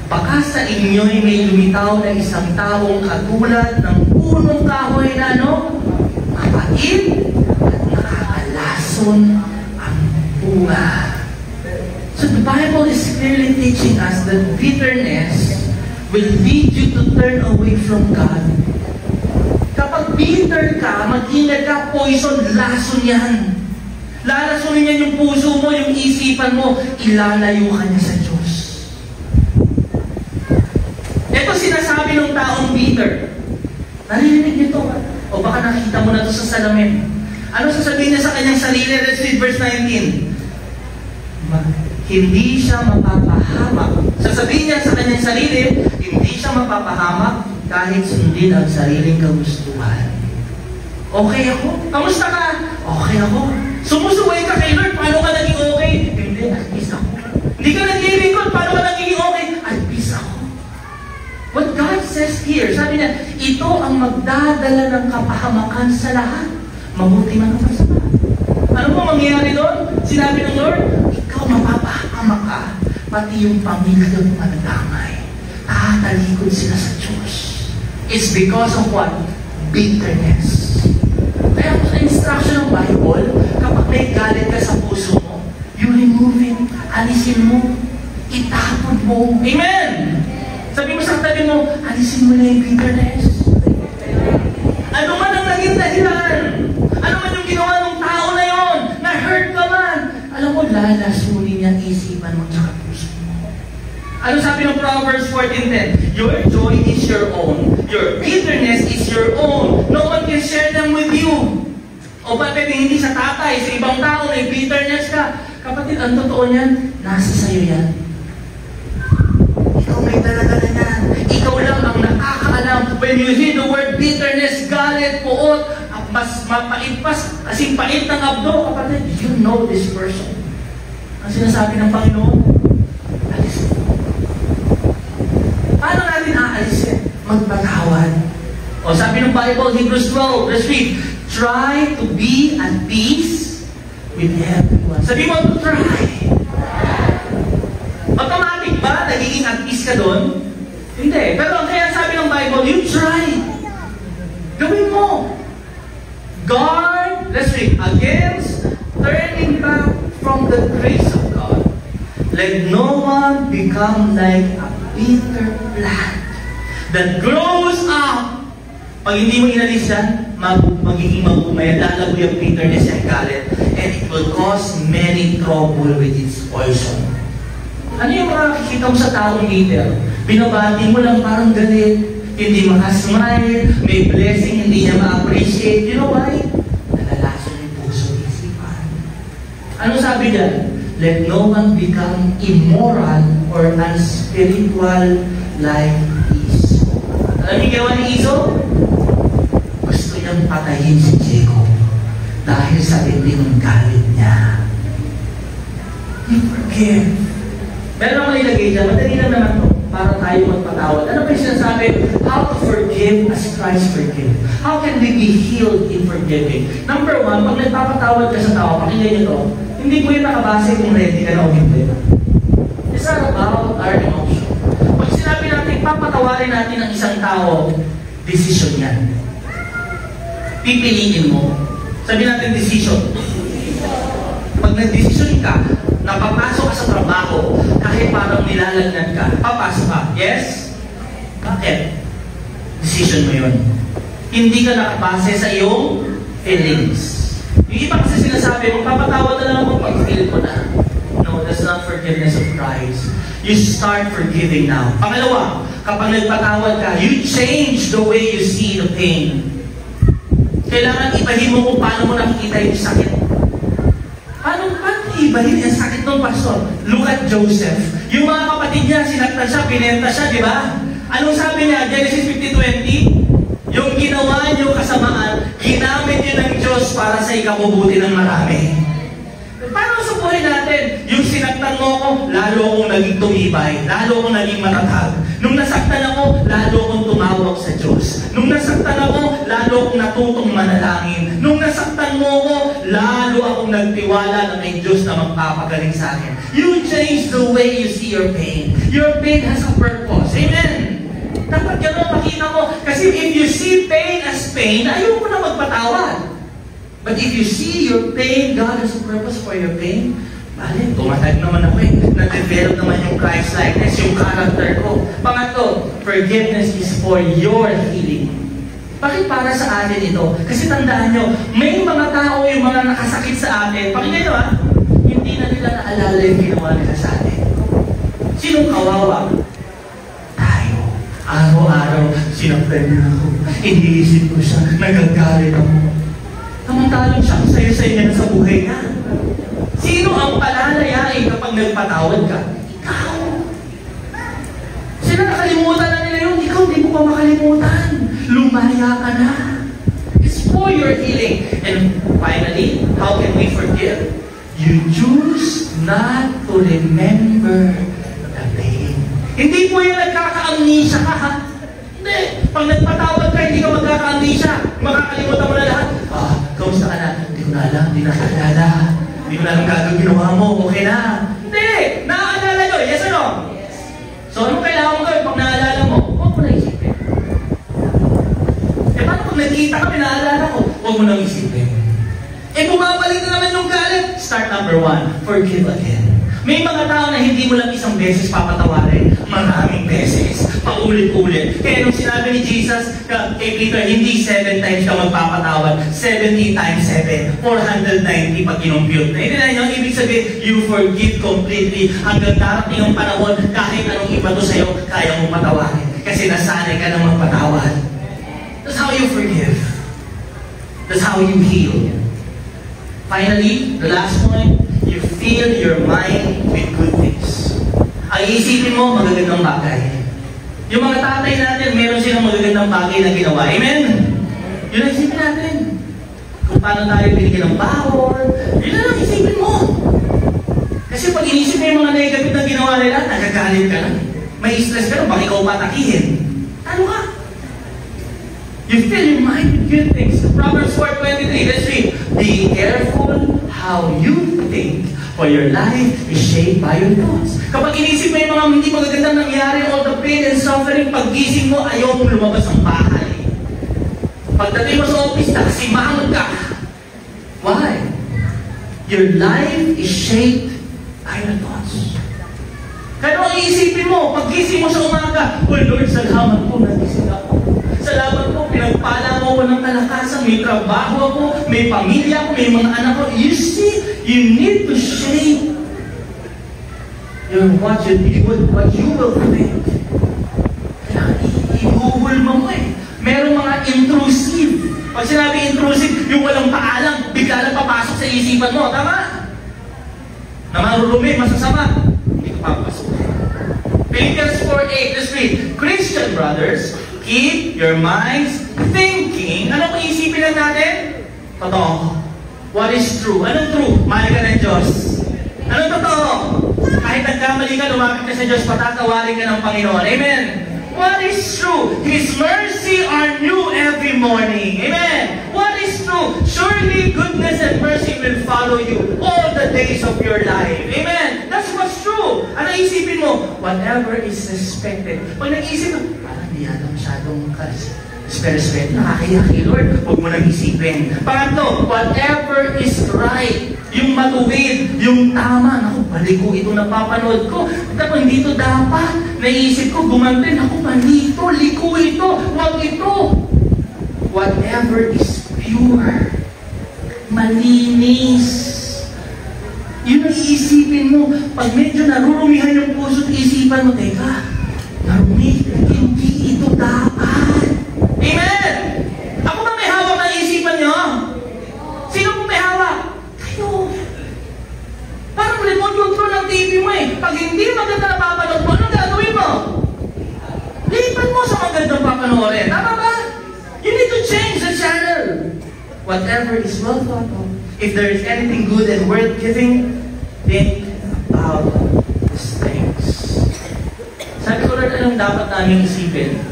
Baka sa inyo'y may lumitaw na isang taong katulad ng punong kahoy na mapait at nakakalason ang bunga. So the Bible is clearly teaching us that bitterness will lead you to turn away from God. Kapag bitter ka, mag-ingat ka, poison, lason yan. Lalasonin yan yung puso mo, yung isipan mo, ilalayo ka niya sa Diyos. Ito sinasabi ng taong bitter. Narinig niyo ito? O baka nakita mo na ito sa salamin. Ano sasabihin niya sa kanyang sarili? Let's read verse 19. Hindi siya mapapahamak. Sasabihin niya sa kanyang sarili, hindi siya mapapahamak kahit sundin ang sariling kagustuhan. Okay ako? Kamusta ka? Okay ako. Sumusuway ka kay Lord, paano ka naging okay? Hindi, at peace ako. Hindi ka naging paano ka naging okay? At peace ako. What God says here, sabi niya, ito ang magdadala ng kapahamakan sa lahat. Mabuti man ang masama. Ano mo mangyayari doon? Sinabi ng Lord, ikaw mapapahamak ka, pati yung pamilya mo madamay. Talikod sila sa Diyos. It's because of what? Bitterness. Kaya sa instruction ng Bible, kapag may galit ka sa puso mo, you remove it, alisin mo, itapon mo. Amen! Sabi mo sa katabi mo, alisin mo na yung bitterness. Ano man ang naging dahilan, ano man yung ginawa ng tao na yon, na-hurt ka man, alam mo, lalasunin yan isipan mo tsaka puso mo. Ano sabi ng Proverbs 14:10? Your joy is your own. Your bitterness is your own. No one can share them with you. O bakit hindi sa tatay, sa ibang tao, may bitterness ka? Kapatid, ang totoo niyan, nasa sayo yan. Ikaw may dala-dala niyan. Ikaw lang ang nakakaalam. When you hear the word bitterness, galit, puot, mas mapait pa, kasing pait ng abdo, kapatid, you know this person. Ang sinasabi ng Panginoon, alis mo. Paano natin aalisin? Magpatawad. O sabi ng Bible, Hebrews 12, let's read, try to be at peace with everyone. Sabi mo, try. Automatic ba? Nagiging at peace ka doon? Hindi. Pero kaya sabi ng Bible, you try. Gawin mo. Guard, let's read, against turning back from the grace of God. Let no one become like a bitter plant that grows up. Pag hindi mo inalis yan, magiging magumaya, lalago yung bitterness and galit, and it will cause many trouble with its poison. Ano yung makikita mo sa taong bitter? Binabati mo lang parang galit, hindi makasmile, may blessing, hindi niya ma-appreciate. You know why? Nalalason yung puso isipan. Ano sabi dyan? Let no one become immoral or unspiritual like Esau. Alam niyo ginawa ni Esau? Gusto niyang patayin si Jacob dahil sa tinding galit niya. You forgive. Meron akong ilagay dyan, madali lang naman to, para tayo magpatawad. Ano ba yung sinasabi? How to forgive as Christ forgive. How can we be healed in forgiving? Number one, pag nagpapatawad ka sa tao, pakinggan niyo to, hindi po yung nakabase kung ready ka na o hindi. It's not about our emotion. Pag sinabi natin, papatawarin natin ang isang tao, decision yan. Pipiliin mo. Sabi natin decision. Pag nag-decision ka, napapasok ka sa trabaho, kahit parang nilalagnat ka, papasok ka. Yes? Bakit? Decision mo yun. Hindi ka nakabase sa iyong feelings. Yung iba kasi sinasabi, magpapatawad na lang ako pag feel ko na. No, that's not forgiveness of Christ. You start forgiving now. Pangalawa, kapag nagpatawad ka, you change the way you see the pain. Kailangan ibahin mo kung paano mo nakikita yung sakit. Paano iba ibahin, ang sakit ng pastor. Look at Joseph. Yung mga kapatid niya, sinaktan siya, pinenta siya, di ba? Anong sabi niya? Genesis 50:20? Yung ginawa niyo kasamaan, ginamit niyo ng Diyos para sa ikabubuti ng marami. Paano sa buhay natin? Yung sinaktan mo ako, lalo akong naging tumibay, lalo akong naging matatag. Nung nasaktan ako, lalo akong tumawag sa Diyos. Nung nasaktan ako, lalo akong natutong manalangin. Nung nasaktan mo ako, lalo akong nagtiwala na may Diyos na magpapagaling sa akin. You change the way you see your pain. Your pain has a purpose. Amen? Dapat gano'n makita mo. Kasi if you see pain as pain, ayaw mo na magpatawad. But if you see your pain, God has a purpose for your pain, balik, tumatag naman ako na-develop naman yung Christ-likeness, yung character ko. Pangatlo, forgiveness is for your healing. Bakit para sa atin ito? Kasi tandaan nyo, may mga tao yung mga nakasakit sa atin. Pakinggan nyo hindi na nila naalala yung ginawa nila sa atin. Sinong kawawa? Tayo. Araw-araw, sinaktan niya ako. Iniisip ko siya, nagagalit ako. Samantalang siya ang sayo-sayo niya sa buhay niya. Sino ang palalayain kapag nagpatawad ka? Ikaw. Sila nakalimutan na nila yun. Ikaw, di mo pa makalimutan. Lumaya ka na. It's for your healing. And finally, how can we forgive? You choose not to remember the pain. Hindi po yung nagkaka-amnesia ka, ha? Hindi. Pag nagpatawad ka, hindi ka magkaka-amnesia. Makakalimutan mo na lahat. Kamusta ka na? Hindi ko na alam, hindi na kaalala. Hindi ko na alam gagawin ginawa mo, okay na. Hindi! Naaalala nyo, yes or no? Yes. So anong kailangan mo gawin pag naaalala mo? Huwag mo na isipin. Paano pag nagkita kami, naaalala ko? Huwag mo na isipin. Bumabalik na naman yung galit. Start number 1, forgive again. May mga tao na hindi mo lang isang beses papatawarin, maraming beses, paulit-ulit. Kaya nung sinabi ni Jesus kay Peter, hindi 7 times ka magpapatawad, 70 times 7, 490 pag kinumpute na. Hindi na yun, ibig sabihin, you forgive completely hanggang darating ang panahon, kahit anong iba to sa'yo, kaya mong patawarin. Kasi nasanay ka na magpatawad. That's how you forgive. That's how you heal. Finally, the last point, you fill your mind with good things. Ang iisipin mo, magagandang bagay. Yung mga tatay natin, meron silang magagandang bagay na ginawa. Amen? Yun ang isipin natin. Kung paano tayo binigyan ng bawal, yun na lang isipin mo. Kasi pag inisip mo yung mga negative na ginawa nila, nagagalit ka na. May stress ka na, baka ikaw patakihin. Ano ka? You fill your mind with good things. Proverbs 4:23, let's read. Be careful how you think, for your life is shaped by your thoughts. Kapag inisip mo yung mga hindi magagandang nangyari, all the pain and suffering, paggising mo, ayaw mong lumabas ang bahay. Pagdating mo sa office, nakasimangot ka. Why? Your life is shaped by your thoughts. Kaya ang iisipin mo, paggising mo sa umaga, oh Lord, salamat po, nagising ako. Salamat po, pinagpala mo ko ng kalakasan, may trabaho ako, may pamilya ako, may mga anak ko. You see, you need to shape what you will think. Kailangan ihuhulma mo Merong mga intrusive. Pag sinabi intrusive, yung walang paalam, bigla lang papasok sa isipan mo. Tama? Na marurumi, masasama. Hindi ka papasok. Philippians 4:8, let's read. Christian brothers, keep your minds thinking. Ano kung isipin lang natin? Totoo. What is true? Anong true? Mahal ka ng Diyos. Anong totoo? Kahit nagkamali ka, lumapit ka sa Diyos, patatawarin ka ng Panginoon. Amen? What is true? His mercy are new every morning. Amen? What is true? Surely goodness and mercy will follow you all the days of your life. Amen? That's what's true. Ano isipin mo? Whatever is suspected. Pag nag-isip mo, parang di yata masyadong respect, nakakaya kay Lord. Huwag mo nang isipin. Pangatlo, whatever is right. Yung matuwid, yung tama. Naku, baligo ito napapanood ko. Tapos hindi ito dapat. Naisip ko, gumantin. Naku, mali ito, liko ito, huwag ito. Whatever is pure, malinis. Yun ang iisipin mo. Pag medyo narurumihan yung puso at isipan mo, teka, narumi, hindi ito dapat. Amen! Ako ba may hawak ng isipan nyo? Sino po may hawak? Kayo. Parang papanoorin. Tama ba? You need to change the channel. Whatever is well thought of. If there is anything good and worth giving, think about these things. Sabi ko, Lord, anong dapat namin isipin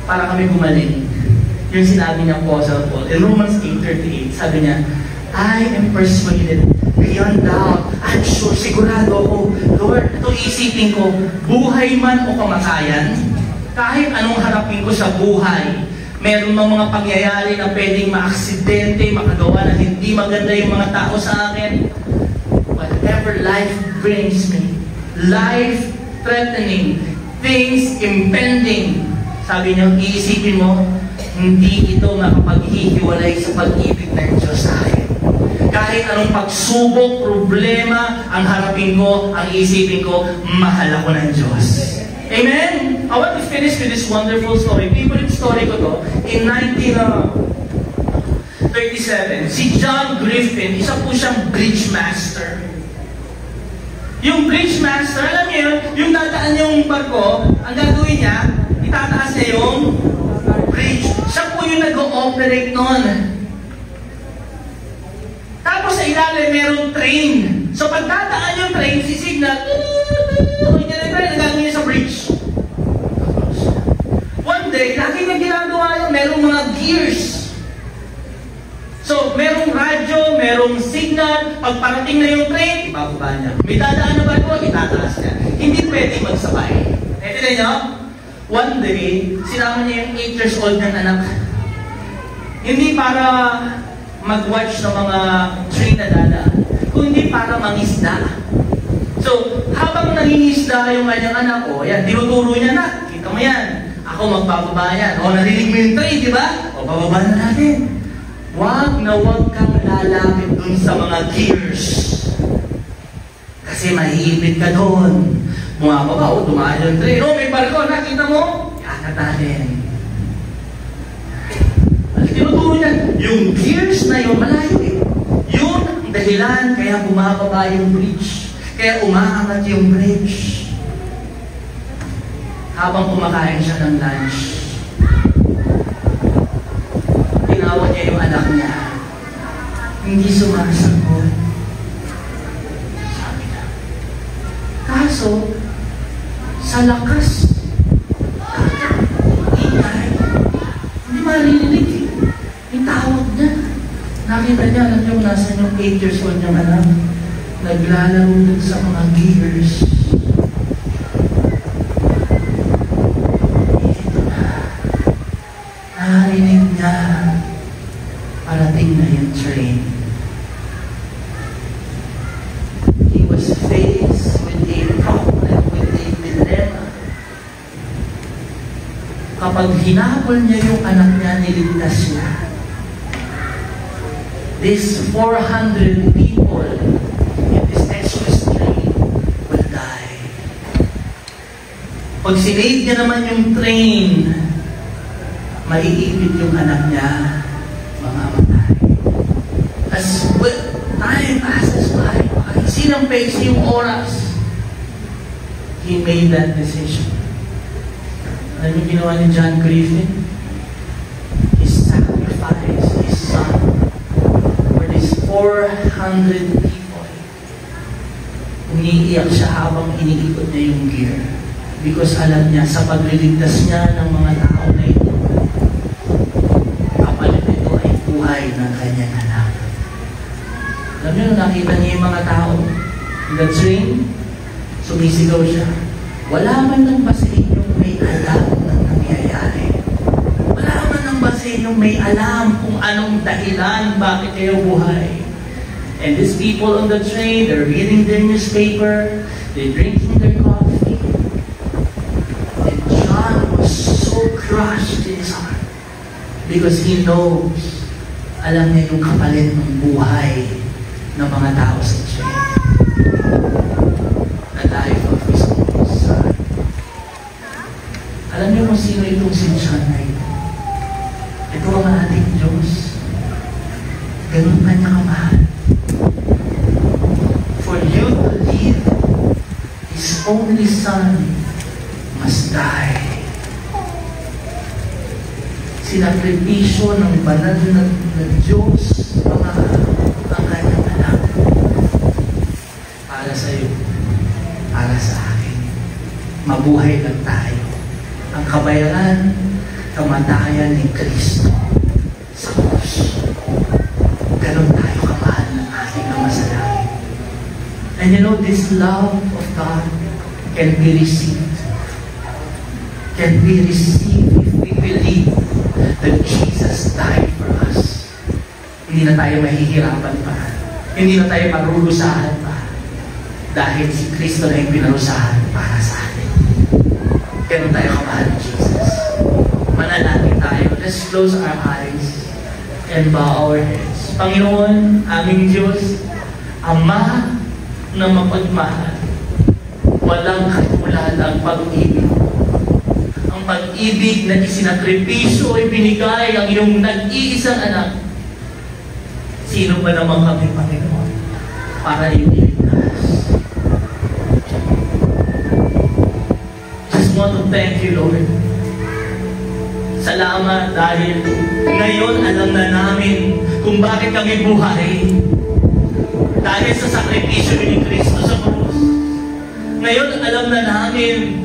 para kami gumaling? Yung sinabi niya Apostle Paul in Romans 8:38, sabi niya, I am persuaded beyond doubt. I'm sure, sigurado ako, Lord, ito isipin ko, buhay man o kamatayan, kahit anong harapin ko sa buhay, meron mga pangyayari na pwedeng maaksidente, makagawa na hindi maganda yung mga tao sa akin. Whatever life brings me, life-threatening, things impending, sabi niya, iisipin mo, hindi ito makapaghihiwalay sa pag-ibig ng Diyos sa akin. Kahit anong pagsubok, problema, ang harapin ko, ang iisipin ko, mahal ako ng Diyos. Amen? I want to finish with this wonderful story. Favorite story ko to. In 1937, si John Griffin, isa po siyang bridge master. Yung bridge master, alam niyo, yung dadaan yung barko, ang gagawin niya, itataas niya yung bridge. Siya po yung nag-ooperate nun. Tapos sa ilalim, merong train. So pag dadaan yung train, sisignal, nagagawin niya sa bridge. One day, lagi niya ginagawa yun, merong mga gears. So, merong radyo, merong signal, pag parating na yung train, ibababa niya. May dadaan na barko, itataas niya. Hindi pwede magsabay. Naintindihan niyo? One day, sinama niya yung 8 years old ng anak. Hindi para mag-watch ng mga train na dadaan, kundi para mangisda. So, habang nangingisda yung kanyang anak, yan, tinuturo niya na, kita mo yan, ako magbababa yan. Narinig mo yung train, di ba? Bababa na natin. Huwag na huwag kang lalapit dun sa mga gears. Kasi mahiipit ka doon. Bumababa, dumaan yung train. May barko, nakita mo? Iangat natin. Tinuturo niya, yung gears na yun, malayo eh. Yun ang dahilan kaya bumababa yung bridge. Kaya umaangat yung bridge. Habang kumakain siya ng lunch, tinawag niya yung anak niya. Hindi sumasagot. Sabi niya. Kaso, sa lakas, ingay, hindi maririnig eh. Yung tawag niya. Nakita niya, alam niyo, nasa yung 8 years old niyang anak. Naglalaro dun sa mga gears. Narinig niya, parating na yung train. He was faced with a problem, with a dilemma. Kapag hinabol niya yung anak niya, niligtas niya. These 400 people in this express train will die. Pag sinave niya naman yung train, maiipit yung anak niya, mamamatay. As time passes by, sinang pace yung oras, he made that decision. Alam yung ginawa ni John Griffin? He sacrificed his son for these 400 people. Umiiyak siya habang iniikot niya yung gear. Because alam niya, sa pagliligtas niya ng mga tao na ito, kapalit ito ay buhay ng kanyang anak. Alam niyo, nakita niya yung mga tao in the train, sumisigaw siya. Wala man ng basenyong may alam ng nangyayari. Wala man ng basenyong may alam kung anong dahilan bakit kayo buhay. And these people on the train, they're reading their newspaper, they're drinking their coffee. And John was so crushed in his heart because he knows, alam niya yung kapalit ng buhay ng mga tao sa train. The life of his own son. Alam niyo kung sino itong si John na ito? Ito ang ating Diyos. Ganun kanya kamahal. For you to live, His only Son must die. sinakripisyo ng banal na Diyos ang kanyang anak. Para sa iyo, para sa akin. Mabuhay lang tayo. Ang kabayaran, kamatayan ni Kristo sa krus. Ganon tayo kamahal ng ating Ama sa langit. And you know, this love of God can be received. Can be received if we believe that Jesus died for us. Hindi na tayo mahihirapan pa. Hindi na tayo marulusahan pa. Dahil si Kristo na yung pinarusahan para sa atin. Ganon tayo kamahal ng Jesus. Manalangin tayo. Let's close our eyes and bow our heads. Panginoon, aming Diyos, Ama na mapagmahal, walang katulad ang pag-ibig. Ang pag-ibig na isinakripisyo ay binigay ang iyong nag-iisang anak. Sino ba naman kami, Panginoon, para iligtas? Just want to thank you, Lord. Salamat dahil ngayon alam na namin kung bakit kami buhay. Dahil sa sakripisyo ni Kristo sa krus. Ngayon alam na namin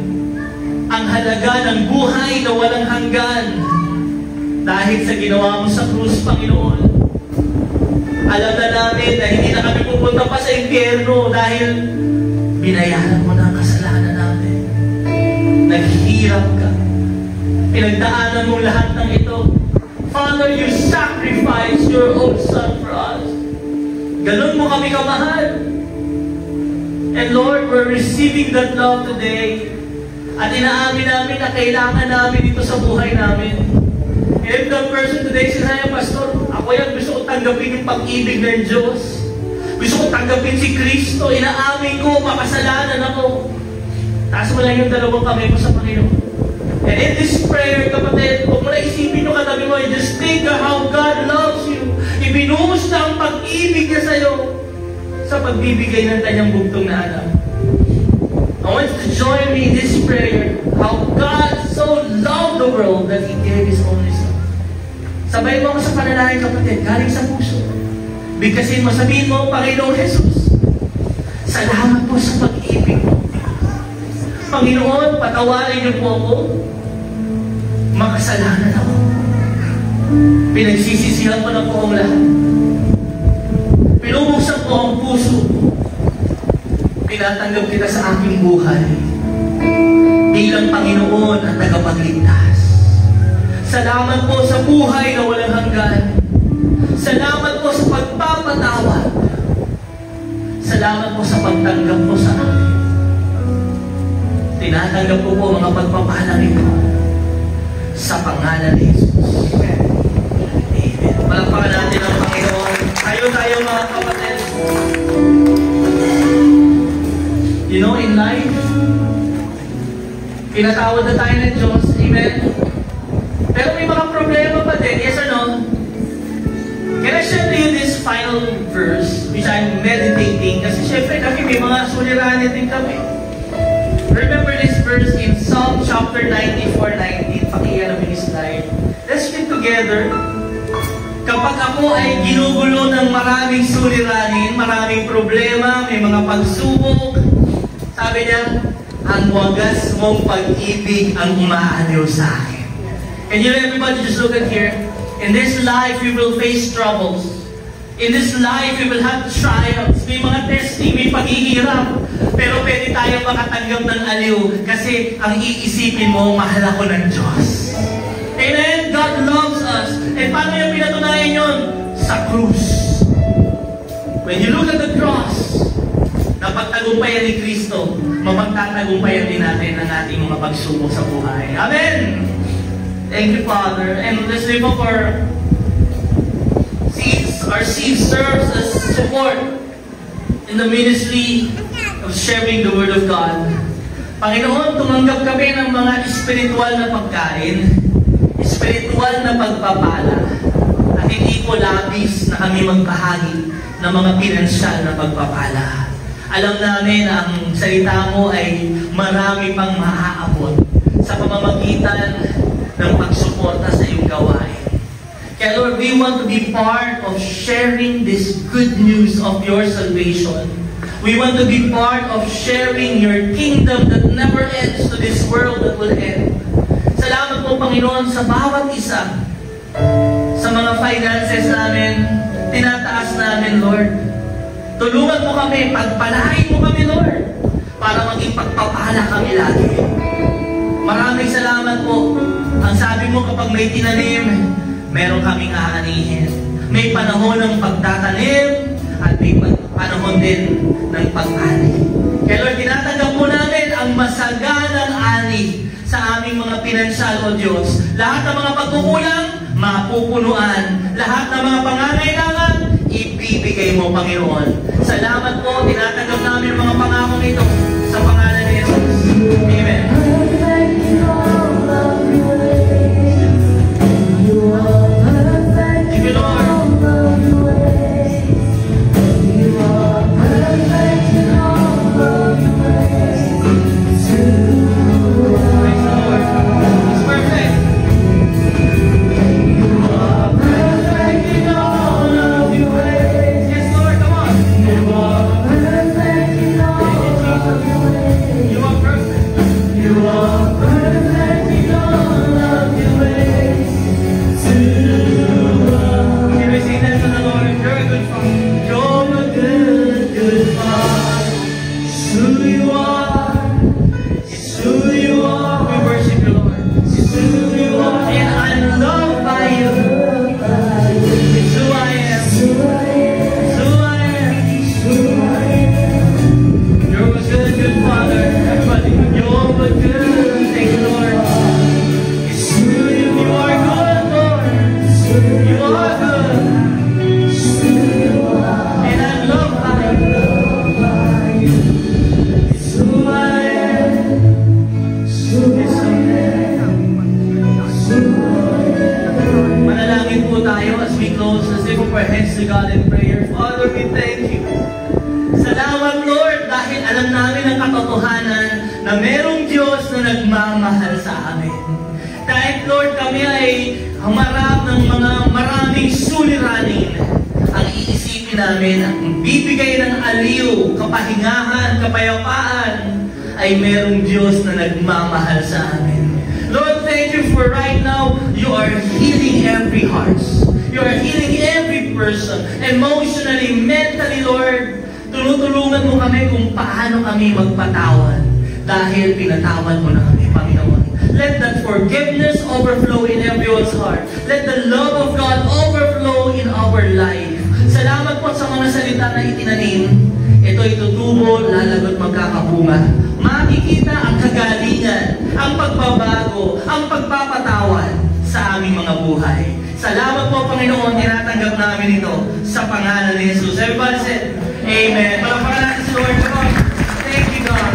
ang halaga ng buhay na walang hanggan. Dahil sa ginawa mo sa krus, Panginoon. Alam na namin na hindi na kami pupunta pa sa impyerno dahil binayaran mo na ang kasalanan namin. Naghihirap ka. Pinagdaanan mo lahat ng ito. Father, you sacrificed your own Son for us. Ganon mo kami kamahal. And Lord, we're receiving that love today. At inaamin namin na kailangan namin ito sa buhay namin. If the person today says, "Ay, Pastor, ako yan, gusto ko tanggapin yung pag-ibig ng Diyos. Gusto ko tanggapin si Kristo. Inaamin ko, makasalanan ako." Taas mo lang yung dalawang kamay mo sa Panginoon. And in this prayer, kapatid, huwag mo na isipin yung katabi mo, just think of how God loves you. Ibinuhos na ang pag-ibig niya sa'yo sa pagbibigay ng kanyang bugtong na anak. I want you to join me in this prayer, how God so loved the world that He gave His only Son. Sabay mo ako sa panalangin, kapatid, galing sa puso. Bigkasin mo, sabihin mo, Panginoong Jesus, salamat po sa pag-ibig mo. Panginoon, patawarin niyo po ako. Makasalanan ako. Pinagsisisihan ko na po ang lahat. Pinubuksan ko ang puso. Pinatanggap kita sa aking buhay bilang Panginoon at tagapagligtas. Salamat po sa buhay na walang hanggan. Salamat po sa pagpapatawad. Salamat po sa pagtanggap mo sa akin. Tinatanggap ko po mga pagpapalang ito sa pangalan ni Jesus. Amen. Palakpakan natin ang Panginoon. Tayo mga kapatid. You know, in life, pinatawad na tayo ng Diyos. Amen. Pero may mga problema pa din. Yes or no? Can I share to you this final verse which I'm meditating? Kasi syempre kami may mga suliranin din kami. Remember this verse in Psalm chapter 94:19. Pakiyan namin yung slide. Let's read together. Kapag ako ay ginugulo ng maraming suliranin, maraming problema, may mga pagsubok, sabi niya, ang wagas mong pag-ibig ang umaaliw sa akin. Can you everybody just look at here? In this life, we will face troubles. In this life, we will have triumphs. May mga testing, may paghihirap. Pero pwede tayo makatanggap ng aliw kasi ang iisipin mo, mahal ako ng Diyos. Amen? God loves us. And paano yung pinatunayan yun? Sa krus. When you look at the cross, napagtagumpayan ni Kristo, mapagtatagumpayan din natin ang ating mga pagsubok sa buhay. Amen! Thank you, Father. And let's live up our seeds. Our seed serves as support in the ministry of sharing the Word of God. Panginoon, tumanggap kami ng mga espiritual na pagkain, espiritual na pagpapala, at hindi po labis na kami magbahagi ng mga pinansyal na pagpapala. Alam namin na ang salita mo ay marami pang maaabot sa pamamagitan ng pagsuporta sa iyong gawain. Kaya Lord, we want to be part of sharing this good news of your salvation. We want to be part of sharing your kingdom that never ends to this world that will end. Salamat po, Panginoon, sa bawat isa. Sa mga finances namin, tinataas namin, Lord. Tulungan mo kami, pagpalain mo kami, Lord, para maging pagpapala kami lagi. Maraming salamat po. Ang sabi mo, kapag may tinanim, meron kaming aanihin. May panahon ng pagtatanim at may panahon din ng pag-ani. Kaya Lord, tinatanggap po namin ang masaganang ani sa aming mga pinansyal, O Diyos. Lahat ng mga pagkukulang, mapupunuan. Lahat ng mga pangangailangan, ibibigay mo, Panginoon. Salamat po, tinatanggap namin ang mga pangako ito sa pangalan ni Jesus. Amen. Thank you, Lord. Ay merong Diyos na nagmamahal sa amin. Lord, thank you for right now, you are healing every heart. You are healing every person. Emotionally, mentally, Lord. Tulungan mo kami kung paano kami magpatawad. Dahil pinatawad mo na kami, Panginoon. Let that forgiveness overflow in everyone's heart. Let the love of God overflow in our life. Salamat po sa mga salita na itinanim. Ito'y tutubo, lalagot magkakabunga. Makikita ang kagalingan, ang pagbabago, ang pagpapatawad sa aming mga buhay. Salamat po, Panginoon, tinatanggap namin ito sa pangalan ni Jesus. Everybody said, Amen. Palakpakan natin si Lord. Thank you, God.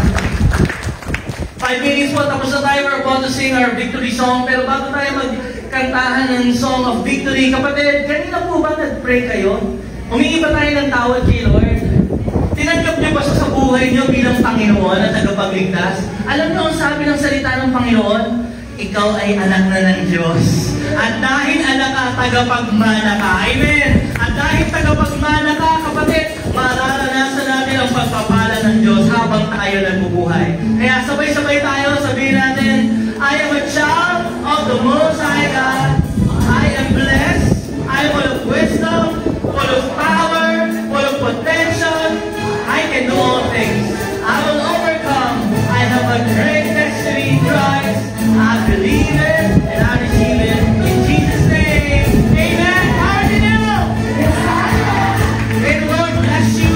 5 minutes po, tapos na tayo. We're about to sing our victory song. Pero bago tayo magkantahan ng song of victory, kapatid, kanina po ba nag-pray kayo? Humingi ba tayo ng tawad kay Lord? Tinanggap niyo ba siya sa buhay niyo bilang Panginoon at tagapagligtas? Alam niyo ang sabi ng salita ng Panginoon? Ikaw ay anak na ng Diyos. At dahil anak ka, tagapagmana ka. Amen! At dahil tagapagmana ka, kapatid, mararanasan natin ang pagpapala ng Diyos habang tayo nagbubuhay. Kaya sabay-sabay tayo, sabihin natin, I am a child of the Most High God. I am blessed. I am full of wisdom, full of power, full of potential. I can do all things. I will overcome. I have a great destiny in Christ. I believe it and I receive it in Jesus' name. Amen. Hallelujah. May the Lord bless you.